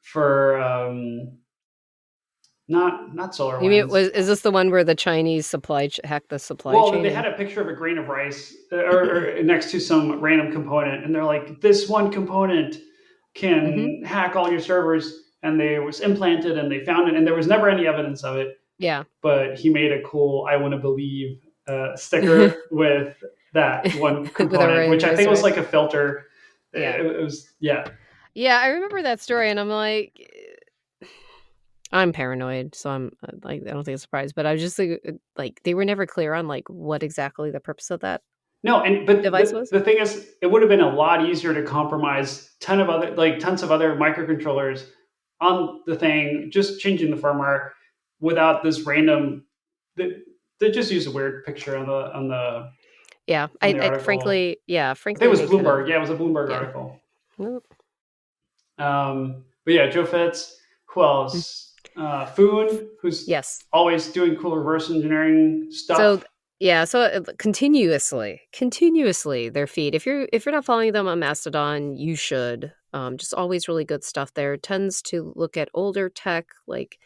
for not SolarWinds? You mean is this the one where the Chinese hacked the supply chain? Well, they had a picture of a grain of rice or next to some random component, and they're like, this one component can hack all your servers, and they was implanted, and they found it, and there was never any evidence of it. Yeah. But he made a cool I Want to Believe sticker with that one component, which I think was like a filter. Yeah. It was, yeah. Yeah, I remember that story, and I'm like, I'm paranoid, so I'm like, I don't think it's a surprise, but I was just like, they were never clear on like what exactly the purpose of that. No, but device was. The thing is, it would have been a lot easier to compromise tons of other microcontrollers on the thing, just changing the firmware without this random. They just use a weird picture on the. Yeah, I frankly, I think it was Bloomberg. Yeah, it was a Bloomberg article. Well. But yeah, Joe Fitz. Who else? Foone, who's always doing cool reverse engineering stuff. So continuously their feed. If you're not following them on Mastodon, you should. Just always really good stuff there. Tends to look at older tech like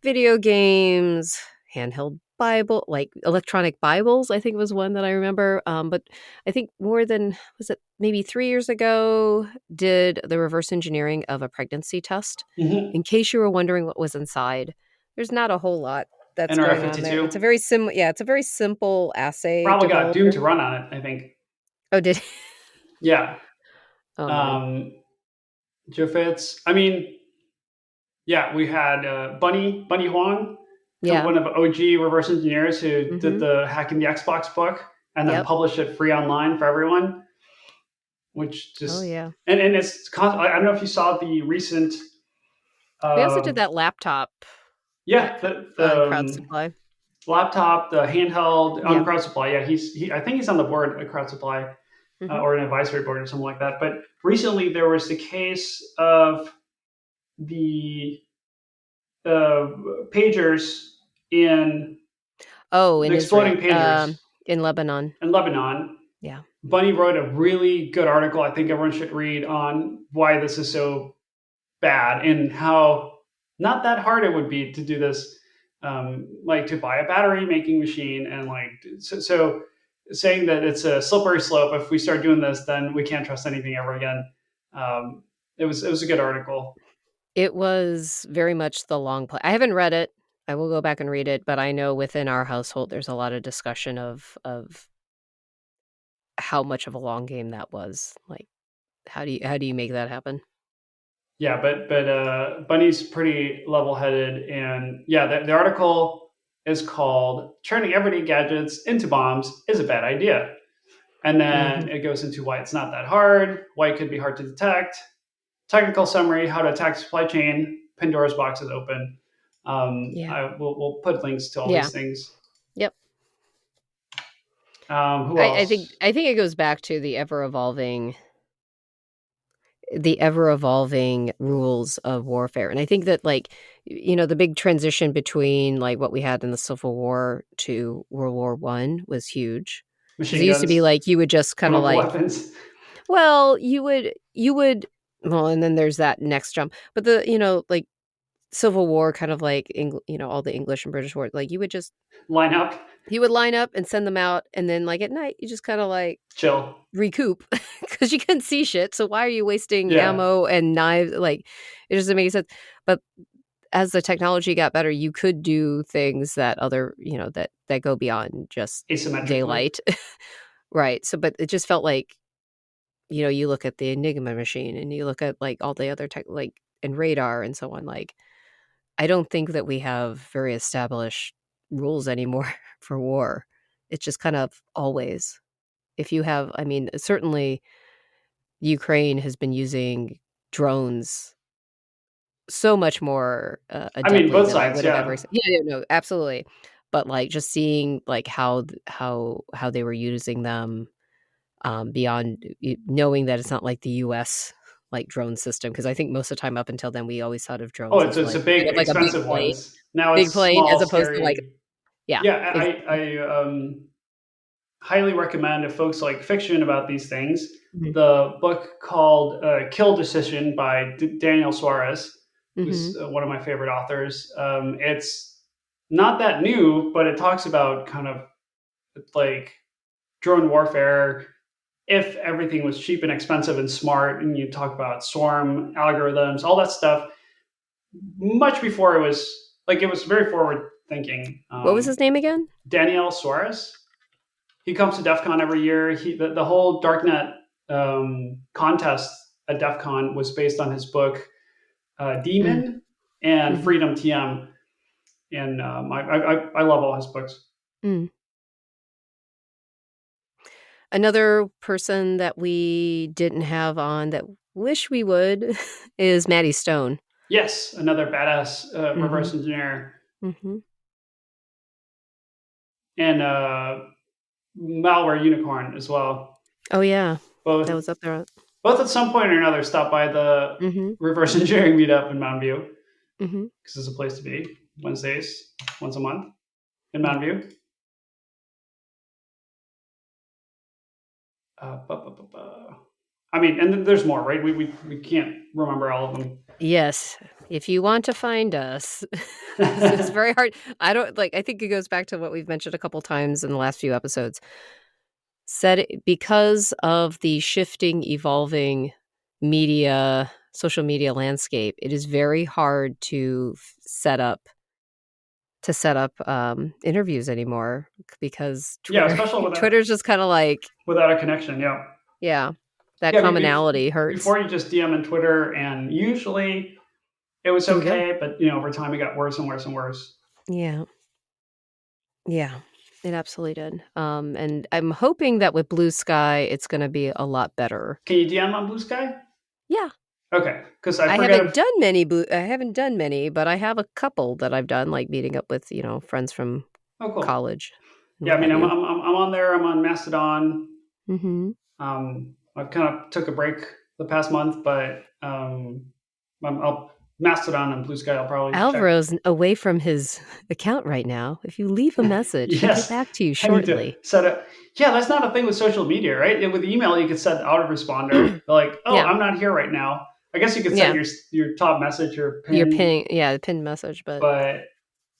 video games, handheld Bible, like electronic Bibles, I think was one that I remember. But I think more than, was it maybe 3 years ago, did the reverse engineering of a pregnancy test. In case you were wondering what was inside, there's not a whole lot that's going on there. It's a very it's a very simple assay. Probably got Doom to run on it, I think. Oh, did he? Yeah. Joe Fitz. I mean, yeah, we had Bunnie Huang. One of OG reverse engineers who did the Hacking the Xbox book and then published it free online for everyone, which just and it's I don't know if you saw the recent. We also did that laptop. Yeah, the Crowd Supply laptop, the handheld on Crowd Supply. Yeah, I think he's on the board at Crowd Supply or an advisory board or something like that. But recently there was the case of the pagers in in exploding Israel. pagers. in Lebanon. Yeah. Bunnie wrote a really good article I think everyone should read on why this is so bad and how not that hard it would be to do this, like to buy a battery making machine and like so saying that it's a slippery slope. If we start doing this, then we can't trust anything ever again. It was a good article. It was very much the long play. I haven't read it. I will go back and read it, but I know within our household there's a lot of discussion of how much of a long game that was. Like, how do you make that happen? Yeah, but Bunnie's pretty level-headed, and yeah, the article is called "Turning Everyday Gadgets into Bombs is a Bad Idea," and then it goes into why it's not that hard, why it could be hard to detect, technical summary, how to attack supply chain, Pandora's box is open. We'll put links to all these things. Yep. Who else? I think it goes back to the ever evolving rules of warfare. And I think that, like, you know, the big transition between like what we had in the Civil War to World War I was huge. It used to be like you would just kind of like weapons. Well, you would and then there's that next jump. But the, you know, like Civil War, kind of like, you know, all the English and British war, like you would just line up. You would line up and send them out, and then like at night you just kind of like chill, recoup, because you couldn't see shit. So why are you wasting ammo and knives? Like, it doesn't make sense. But as the technology got better, you could do things that other, you know, that go beyond just daylight. Right. So, but it just felt like, you know, you look at the Enigma machine and you look at like all the other tech, like, and radar and so on. Like, I don't think that we have very established rules anymore for war. It's just kind of always. If you have, I mean, certainly Ukraine has been using drones so much more adeptly both than sides, I would have ever seen. Yeah, no, absolutely. But like just seeing like how they were using them, beyond knowing that it's not like the U.S. like drone system, because I think most of the time up until then we always thought of drones. It's a big, like expensive a big plane. ones. Now big it's plane small, as opposed scary. to like I highly recommend, if folks like fiction about these things, Mm-hmm. the book called Kill Decision by Daniel Suarez, who's one of my favorite authors. It's not that new, but it talks about kind of like drone warfare if everything was cheap and expensive and smart, and you talk about swarm algorithms, all that stuff, much before it was very forward thinking. What was his name again? Daniel Suarez. He comes to DEF CON every year. The whole Darknet contest at DEF CON was based on his book Demon and Freedom TM. And I love all his books. Another person that we didn't have on that wish we would is Maddie Stone. Yes, another badass reverse engineer. And Malware Unicorn as well. Oh yeah, that was up there. Both at some point or another stopped by the reverse engineering meetup in Mountain View, because it's a place to be. Wednesdays, once a month in Mountain View. I mean, and there's more, right? We can't remember all of them. Yes. If you want to find us, it's very hard. I think it goes back to what we've mentioned a couple times in the last few episodes. Because of the shifting, evolving social media landscape, it is very hard to set up interviews anymore, because Twitter's just kind of like without a connection. That commonality hurts. Before, you just DM on Twitter, and usually it was okay, but over time it got worse and worse and worse. Yeah, it absolutely did. And I'm hoping that with Blue Sky it's going to be a lot better. Can you DM on Blue Sky? Yeah. Okay, because I haven't done many, but I have a couple that I've done, like meeting up with friends from college. Yeah, I mean, I'm on there. I'm on Mastodon. I've kind of took a break the past month, but I'll Mastodon and Blue Sky, I'll probably check. Alvaro's away from his account right now. If you leave a message, he'll get back to you shortly. I need to set up. Yeah, that's not a thing with social media, right? With email, you could set autoresponder. Like, oh, I'm not here right now. I guess you could set your top message or pin. Your pin, the pinned message, but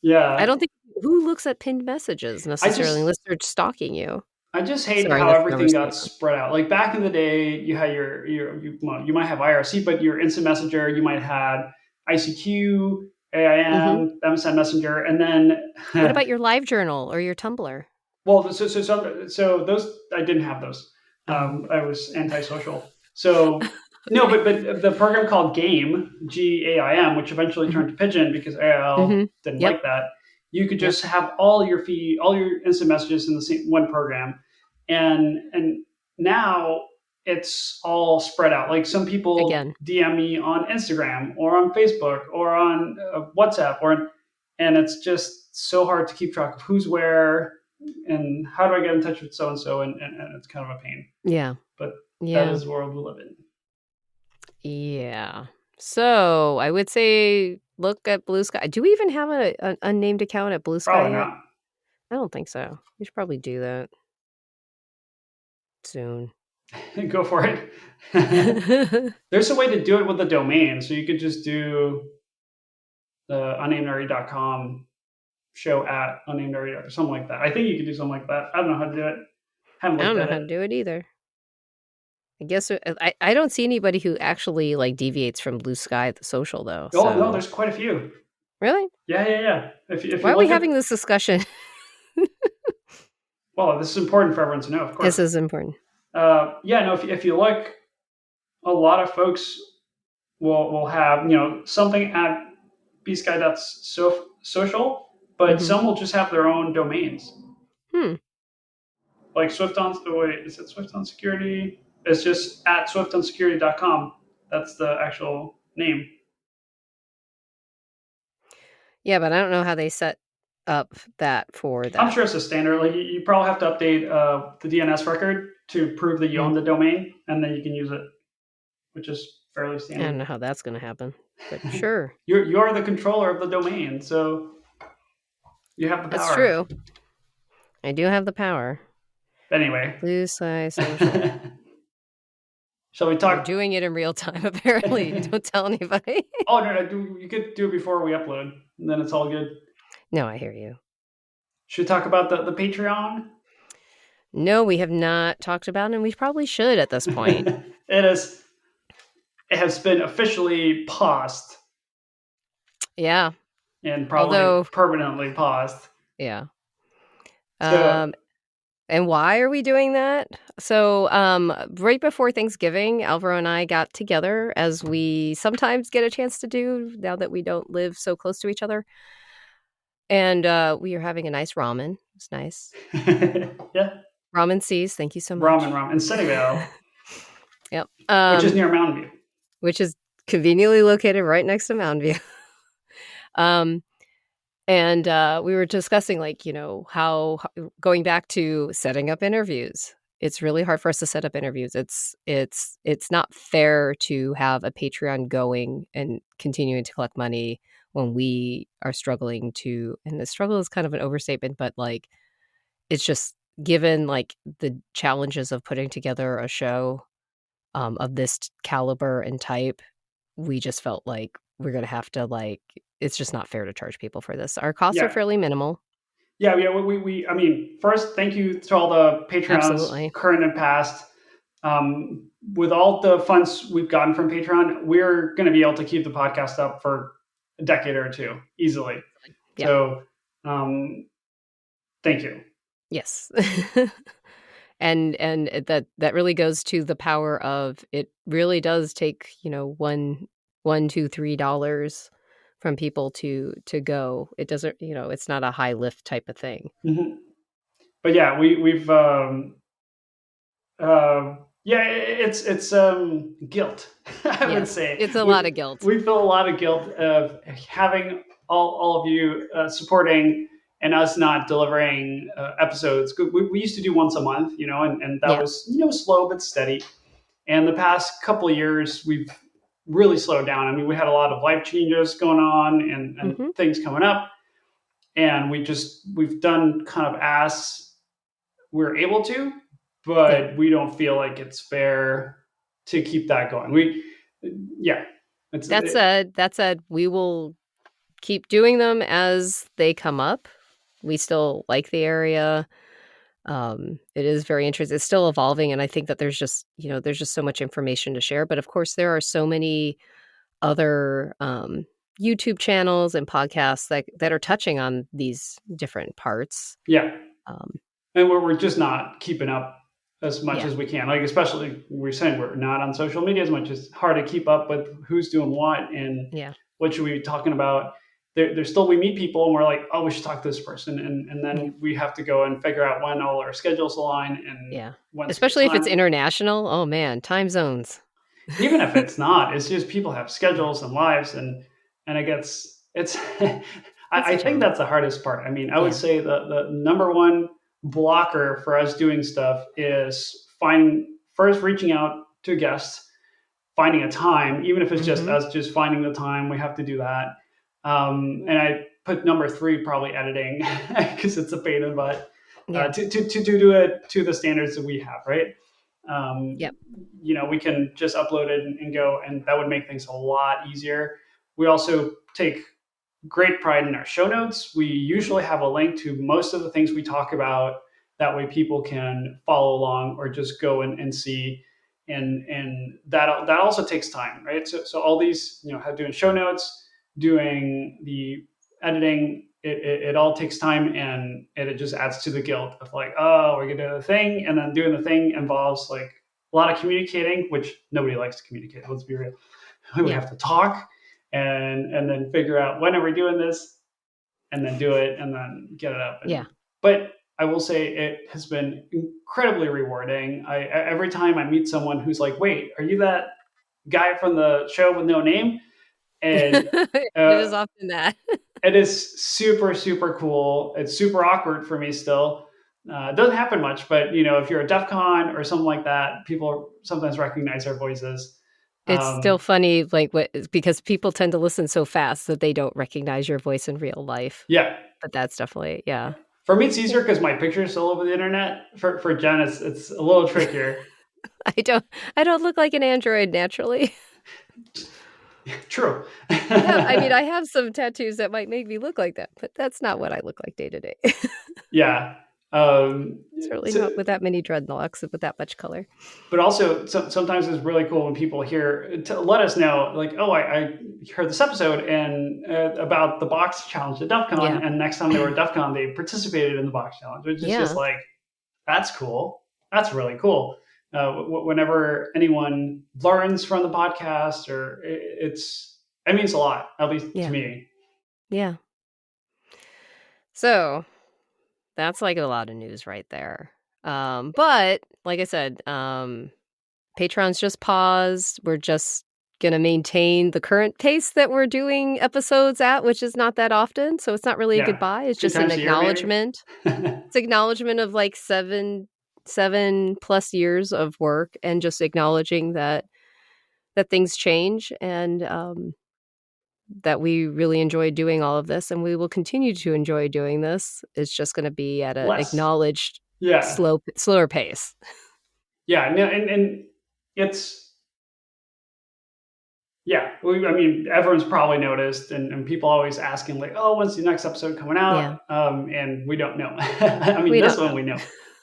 yeah, I don't think who looks at pinned messages necessarily unless they're stalking you. I just hate how everything got spread out. Like back in the day, you had you might have IRC, but your instant messenger, you might have ICQ, AIM, MSN Messenger, and then what about your LiveJournal or your Tumblr? Well, so those I didn't have those. I was antisocial. So no, but the program called GAIM, which eventually turned to Pigeon because AOL didn't like that. You could just have all your instant messages in the same one program, and now it's all spread out. Like some people DM me on Instagram or on Facebook or on WhatsApp, and it's just so hard to keep track of who's where and how do I get in touch with so and so, and it's kind of a pain. Yeah, but that is the world we live in. Yeah. So I would say look at Blue Sky. Do we even have an unnamed account at Blue Sky Probably yet? not. I don't think so. We should probably do that soon. Go for it. There's a way to do it with the domain. So you could just do the unnamednerdy.com show at unnamednerdy or something like that. I think you could do something like that. I don't know how to do it. I don't know how to do it either. I guess I don't see anybody who actually like deviates from Blue Sky the social though. Oh no, there's quite a few. Really? Yeah. If why are we having this discussion? Well, this is important for everyone to know, of course. This is important. If you look, a lot of folks will have something at bsky.social, but some will just have their own domains. Like Swift on is it Swift on Security? It's just at swiftonSecurity.com. That's the actual name. Yeah, but I don't know how they set up that for that. I'm sure it's a standard. Like you probably have to update the DNS record to prove that you own the domain, and then you can use it, which is fairly standard. I don't know how that's going to happen, but sure. You're the controller of the domain, so you have the power. That's true. I do have the power. Anyway. Blue Sky Social. Shall we talk? We're doing it in real time, apparently. Don't tell anybody. Oh, no. You could do it before we upload, and then it's all good. No, I hear you. Should we talk about the Patreon? No, we have not talked about it, and we probably should at this point. It has been officially paused. Yeah. And probably permanently paused. Yeah. And why are we doing that? So right before Thanksgiving, Alvaro and I got together, as we sometimes get a chance to do now that we don't live so close to each other. And we are having a nice ramen. It's nice. Yeah. Ramen Seas. Thank you so much. Ramen in Sunnyvale. Yep. Which is near Mountain View. Which is conveniently located right next to Mountain View. And we were discussing, how going back to setting up interviews, it's really hard for us to set up interviews. It's not fair to have a Patreon going and continuing to collect money when we are struggling to, and the struggle is kind of an overstatement, but it's just given the challenges of putting together a show of this caliber and type, we just felt like we're going to have to it's just not fair to charge people for this. Our costs are fairly minimal. Yeah. I mean, first, thank you to all the Patreons, current and past. With all the funds we've gotten from Patreon, we're going to be able to keep the podcast up for a decade or two easily. Yeah. So, thank you. Yes. And that really goes to the power of, it really does take, $1, $2, $3 from people to go. It doesn't, it's not a high lift type of thing. Mm-hmm. But yeah, we've it's guilt. I would say it's a lot of guilt. We feel a lot of guilt of having all of you supporting and us not delivering episodes. We used to do once a month, and that was slow but steady. And the past couple of years, we've really slowed down. I mean, we had a lot of life changes going on and things coming up, and we've done kind of as we're able to, but we don't feel like it's fair to keep that going. That said, we will keep doing them as they come up. We still like the area. It is very interesting. It's still evolving, and I think that there's just so much information to share. But of course, there are so many other YouTube channels and podcasts that are touching on these different parts. Yeah. And we're just not keeping up as much as we can. Like, especially we're saying we're not on social media as much. It's hard to keep up with who's doing what and what should we be talking about. There's still, we meet people and we're like, oh, we should talk to this person. And then we have to go and figure out when all our schedules align. And especially if it's international. Oh man, time zones. Even if it's not, it's just people have schedules and lives and it's I think that's the hardest part. I mean, I would say the number one blocker for us doing stuff is reaching out to guests, finding a time, even if it's just us just finding the time. We have to do that. And I put number 3 probably editing because it's a pain in the butt to do it to the standards that we have, right? We can just upload it and go, and that would make things a lot easier. We also take great pride in our show notes. We usually have a link to most of the things we talk about. That way people can follow along or just go and see. And that also takes time, right? So all these, doing show notes, doing the editing, it all takes time, and it just adds to the guilt of like, oh, we're gonna do the thing, and then doing the thing involves like a lot of communicating, which nobody likes to communicate. Let's be real. We have to talk and then figure out when are we doing this, and then do it, and then get it up. But I will say it has been incredibly rewarding. Every time I meet someone who's like, wait, are you that guy from the show with no name? And it is often that. It is super, super cool. It's super awkward for me still. It doesn't happen much, but if you're at DEF CON or something like that, people sometimes recognize our voices. It's still funny, because people tend to listen so fast that they don't recognize your voice in real life. Yeah. But that's definitely, For me, it's easier because my picture is all over the internet. For Jen, it's a little trickier. I don't look like an android naturally. True. I mean, I have some tattoos that might make me look like that, but that's not what I look like day to day. Yeah. Certainly not with that many dreadlocks and with that much color. But also, sometimes it's really cool when people to let us know, like, oh, I heard this episode and about the box challenge at DEF CON, and next time they were at DEF CON, they participated in the box challenge, which is just like, that's cool. That's really cool. Whenever anyone learns from the podcast, or it means a lot, at least to me. Yeah. So that's like a lot of news right there. But like I said, Patreon's just paused. We're just going to maintain the current pace that we're doing episodes at, which is not that often. So it's not really a goodbye. It's just an acknowledgement. It's acknowledgement of like 7+ years of work, and just acknowledging that things change, and that we really enjoy doing all of this, and we will continue to enjoy doing this. It's just going to be at an acknowledged slower pace. Yeah, and it's everyone's probably noticed, and people always asking like, oh, when's the next episode coming out? And we don't know. I mean, this one we know,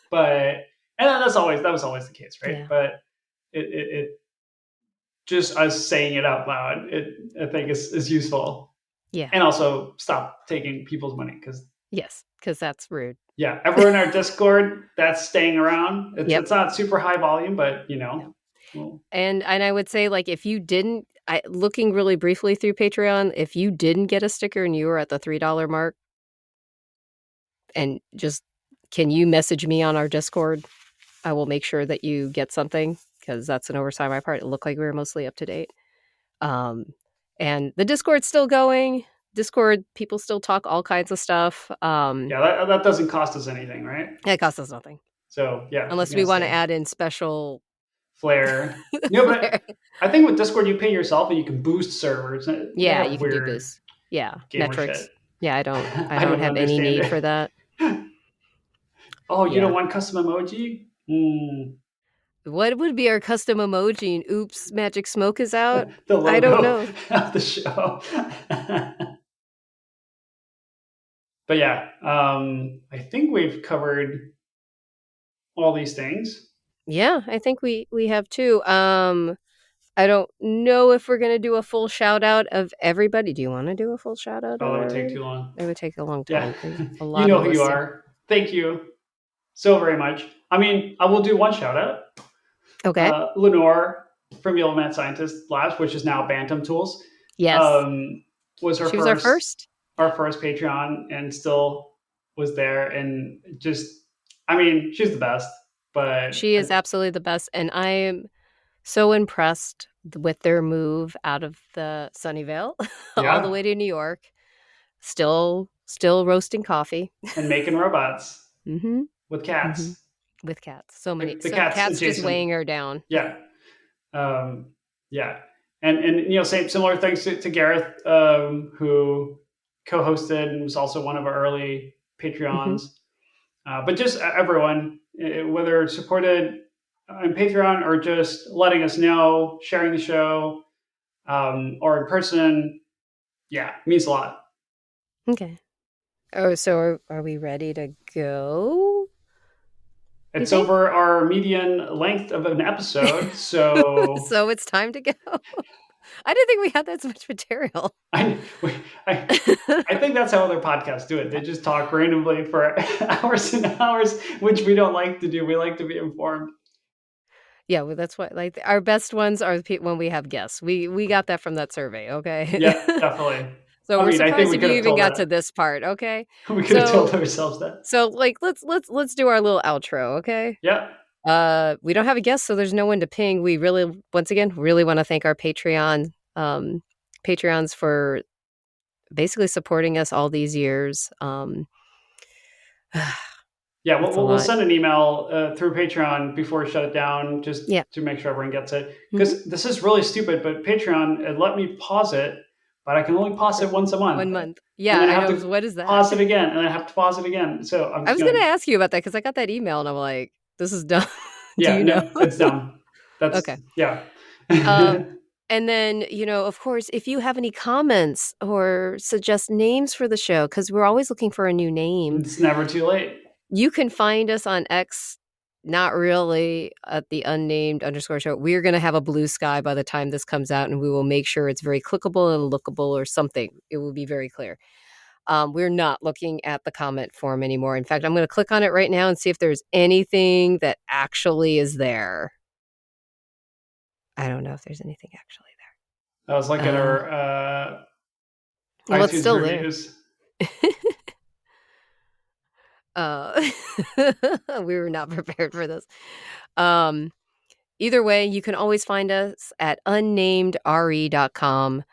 but that was always the case, right? Yeah. But it just us saying it out loud, I think is useful. Yeah. And also stop taking people's money, because that's rude. Yeah, everyone in our Discord that's staying around. It's not super high volume, but Well. And I would say, like, if you didn't, looking really briefly through Patreon, if you didn't get a sticker and you were at the $3 mark, and just, can you message me on our Discord? I will make sure that you get something, because that's an oversight on my part. It looked like we were mostly up to date. And the Discord's still going. Discord, people still talk all kinds of stuff. That doesn't cost us anything, right? It costs us nothing. So, yeah. Unless we want to add in special Flare. No, but I think with Discord you pay yourself and you can boost servers. They Yeah, have you can do weird boost. Yeah, gamer metrics. shit. Yeah, I don't I don't have any understand need it. for that. Oh, you Yeah. don't want custom emoji? What would be our custom emoji? And oops, magic smoke is out. The I don't logo know. of the show. But yeah, I think we've covered all these things. Yeah, I think we have too. I don't know if we're gonna do a full shout out of everybody. Do you want to do a full shout out Oh, of that would take everybody? too long. It would take a long Yeah, time. There's a you lot know of who you listing. are. Thank you so very much. I mean, I will do one shout out. Okay. Lenore from Yellow Mad Scientist Labs, which is now Bantam Tools. Yes. Was her she was our first Patreon, and still was there, and just, I mean, she's the best. But she is absolutely the best, and I am so impressed with their move out of the Sunnyvale all the way to New York. Still roasting coffee and making robots with cats. Mm-hmm. With cats, so many. The cats just weighing her down. Yeah, yeah, and you know, similar things to Gareth, who co-hosted and was also one of our early Patreons. But just everyone, whether supported on Patreon or just letting us know, sharing the show, or in person, yeah, means a lot. Okay. Oh, so are we ready to go? It's over our median length of an episode, so so it's time to go. I didn't think we had that much material. I think that's how other podcasts do it. They just talk randomly for hours and hours, which we don't like to do. We like to be informed. Yeah, well, that's what, like, our best ones are when we have guests. We got that from that survey, okay? Yeah, definitely. So we're surprised if you even got to this part, okay? We could have told ourselves that. So, like, let's do our little outro, okay? Yeah. We don't have a guest, so there's no one to ping. We really, once again, really want to thank our Patreons for basically supporting us all these years. Yeah, we'll send an email through Patreon before we shut it down, just to make sure everyone gets it. Because this is really stupid, but Patreon let me pause it, but I can only pause it once a month. 1 month. Yeah, I know. What is that? Pause it again, and I have to pause it again. So I was going to ask you about that because I got that email, and I'm like, this is dumb. Yeah, no, it's dumb. That's okay. Yeah. And then, you know, of course, if you have any comments or suggest names for the show, because we're always looking for a new name. It's never too late. You can find us on X, not really, at the unnamed_show. We're going to have a blue sky by the time this comes out, and we will make sure it's very clickable and lookable or something. It will be very clear. We're not looking at the comment form anymore. In fact, I'm going to click on it right now and see if there's anything that actually is there. I don't know if there's anything actually there. I was looking at our well, it's still reviews. We were not prepared for this. Either way, you can always find us at unnamedre.com.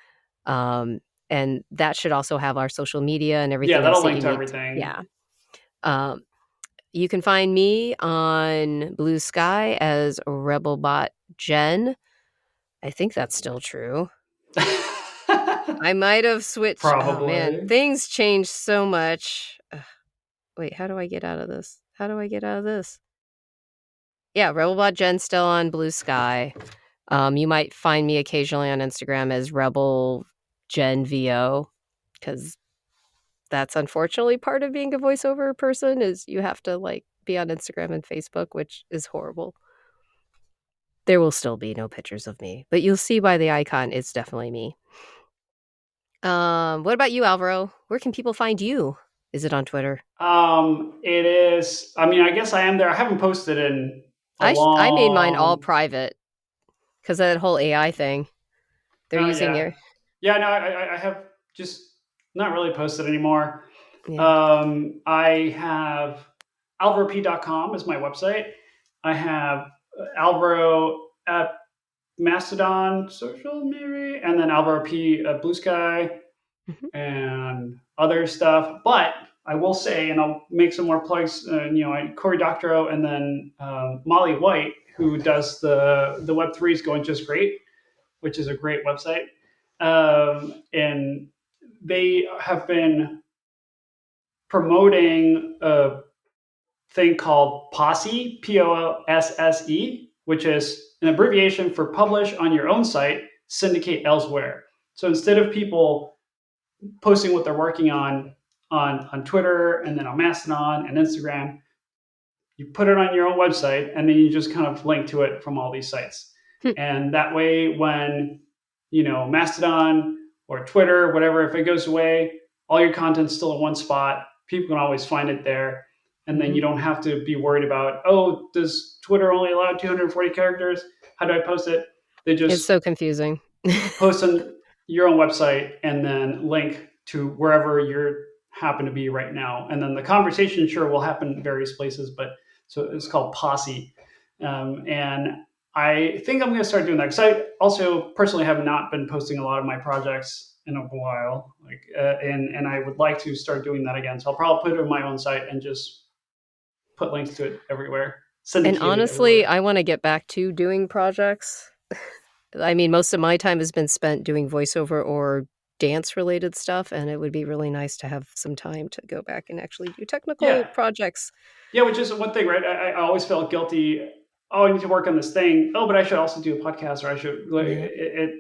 And that should also have our social media and everything. Yeah, that'll link to everything. Yeah. You can find me on Blue Sky as Rebelbot Jen. I think that's still true. I might have switched. Probably. Oh, man. Things changed so much. Wait, how do I get out of this? Yeah, Rebelbot Jen still on Blue Sky. You might find me occasionally on Instagram as Rebel Jen VO, because that's unfortunately part of being a voiceover person is you have to like be on Instagram and Facebook, which is horrible. There will still be no pictures of me, but you'll see by the icon, it's definitely me. What about you, Alvaro? Where can people find you? Is it on Twitter? It is. I mean, I guess I am there. I haven't posted in I made mine all private because of that whole AI thing. They're using your... Yeah, no, I have just not really posted anymore. Yeah. I have alvarop.com is my website. I have Alvaro at Mastodon social maybe, and then Alvaro P at Blue Sky and other stuff. But I will say, and I'll make some more plugs, Cory Doctorow and then Molly White, who does the Web3 is going just great, which is a great website. And they have been promoting a thing called POSEE, POSSE, which is an abbreviation for publish on your own site, syndicate elsewhere. So instead of people posting what they're working on Twitter and then on Mastodon and Instagram, you put it on your own website and then you just kind of link to it from all these sites. And that way, when, Mastodon or Twitter, whatever, if it goes away, all your content's still in one spot. People can always find it there. And then you don't have to be worried about, oh, does Twitter only allow 240 characters? How do I post it? They just It's so confusing. post on your own website and then link to wherever you happen to be right now. And then the conversation sure will happen in various places, but so it's called POSEE. And I think I'm going to start doing that because I also personally have not been posting a lot of my projects in a while, and I would like to start doing that again. So I'll probably put it on my own site and just put links to it everywhere. And honestly, I want to get back to doing projects. I mean, most of my time has been spent doing voiceover or dance-related stuff, and it would be really nice to have some time to go back and actually do technical projects. Yeah, which is one thing, right? I always felt guilty. Oh, I need to work on this thing. Oh, but I should also do a podcast, or I should. It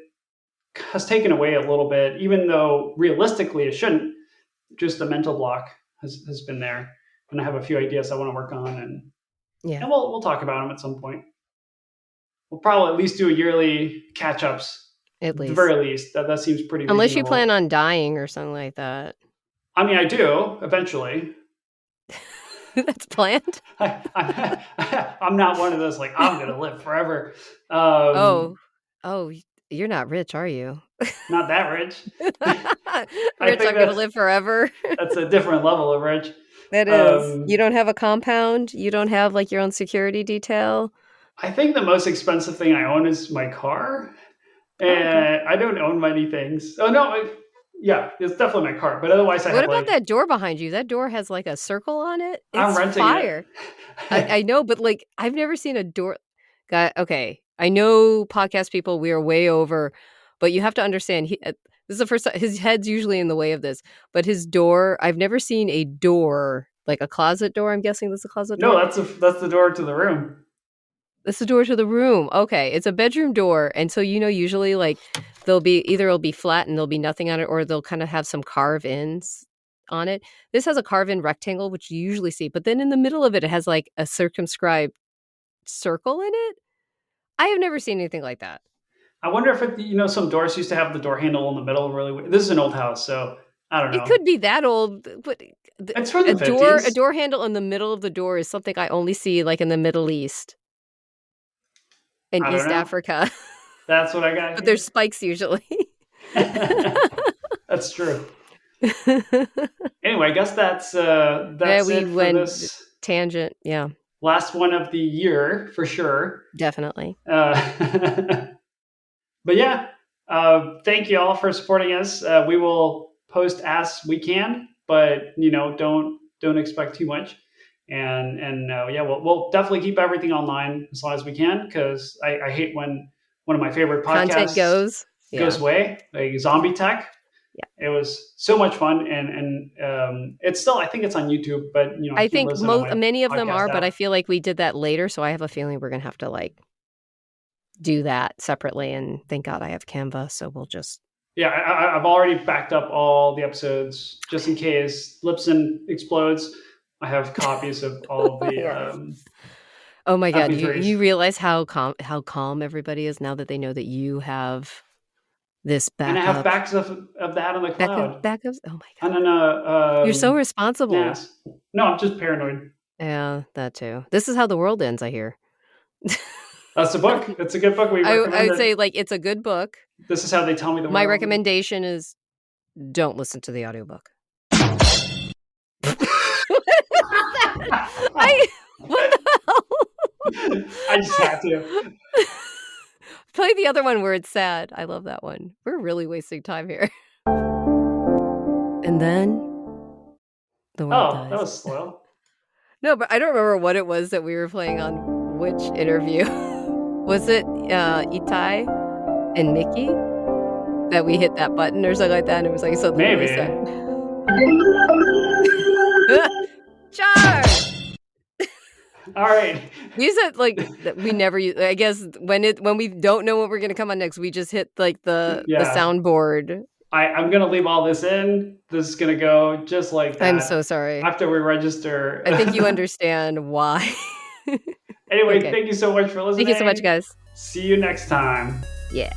has taken away a little bit, even though realistically it shouldn't. Just the mental block has been there, and I have a few ideas I want to work on, and we'll talk about them at some point. We'll probably at least do a yearly catch-ups. At least. The very least. That seems pretty reasonable. Unless you plan on dying or something like that. I mean, I do, eventually. That's planned? I'm not one of those, like, I'm going to live forever. Oh, you're not rich, are you? Not that rich. Rich, I'm going to live forever. That's a different level of rich. That is. You don't have a compound? You don't have, like, your own security detail? I think the most expensive thing I own is my car. And I don't own many things. Oh, no. It's definitely my car. But otherwise, What about that door behind you? That door has like a circle on it. I'm renting fire. I know, but like I've never seen a door. Okay, I know podcast people. We are way over, but you have to understand. This is the first time his head's usually in the way of this. But his door, I've never seen a door like a closet door. I'm guessing that's a closet door. No, that's the door to the room. That's the door to the room. Okay, it's a bedroom door, and so usually like it'll be flat and there'll be nothing on it, or they'll kind of have some carve-ins on it. This has a carve-in rectangle, which you usually see, but then in the middle of it, it has like a circumscribed circle in it. I have never seen anything like that. I wonder if some doors used to have the door handle in the middle. Really, this is an old house, so I don't know. It could be that old, but it's from the 50s. A door handle in the middle of the door is something I only see like in the Middle East. In East Africa. That's what I got. But there's spikes usually. That's true. Anyway, I guess that's it for this tangent. Yeah. Last one of the year for sure. Definitely. But yeah, thank you all for supporting us. We will post as we can, but don't expect too much. And we'll definitely keep everything online as long as we can, because I hate when one of my favorite podcasts content goes away, like Zombie Tech. Yeah, it was so much fun, and it's still, I think it's on YouTube, but I think many of them are, but I feel like we did that later, so I have a feeling we're gonna have to like do that separately. And thank God I have Canva, so we'll just. Yeah, I've already backed up all the episodes just in case Lipson explodes. I have copies of all of the. Oh my God! You realize how calm everybody is now that they know that you have this backup. And I have backups of that on the cloud. Backups. Oh my God! And you're so responsible. Yes. No, I'm just paranoid. Yeah, that too. This is how the world ends, I hear. That's a book. It's a good book. I would say like it's a good book. This is how they tell me the world. My recommendation is don't listen to the audiobook. What the hell? I just had to. Play the other one where it's sad. I love that one. We're really wasting time here. And then the world dies. That was slow. No, but I don't remember what it was that we were playing on which interview. Was it Itai and Mickey that we hit that button or something like that? And it was like something Maybe. Charge! All right. We said like we never use. I guess when we don't know what we're gonna come on next, we just hit like the soundboard. I'm gonna leave all this in. This is gonna go just like that. I'm so sorry. After we register. I think you understand why. Anyway, Thank you so much for listening. Thank you so much, guys. See you next time. Yeah.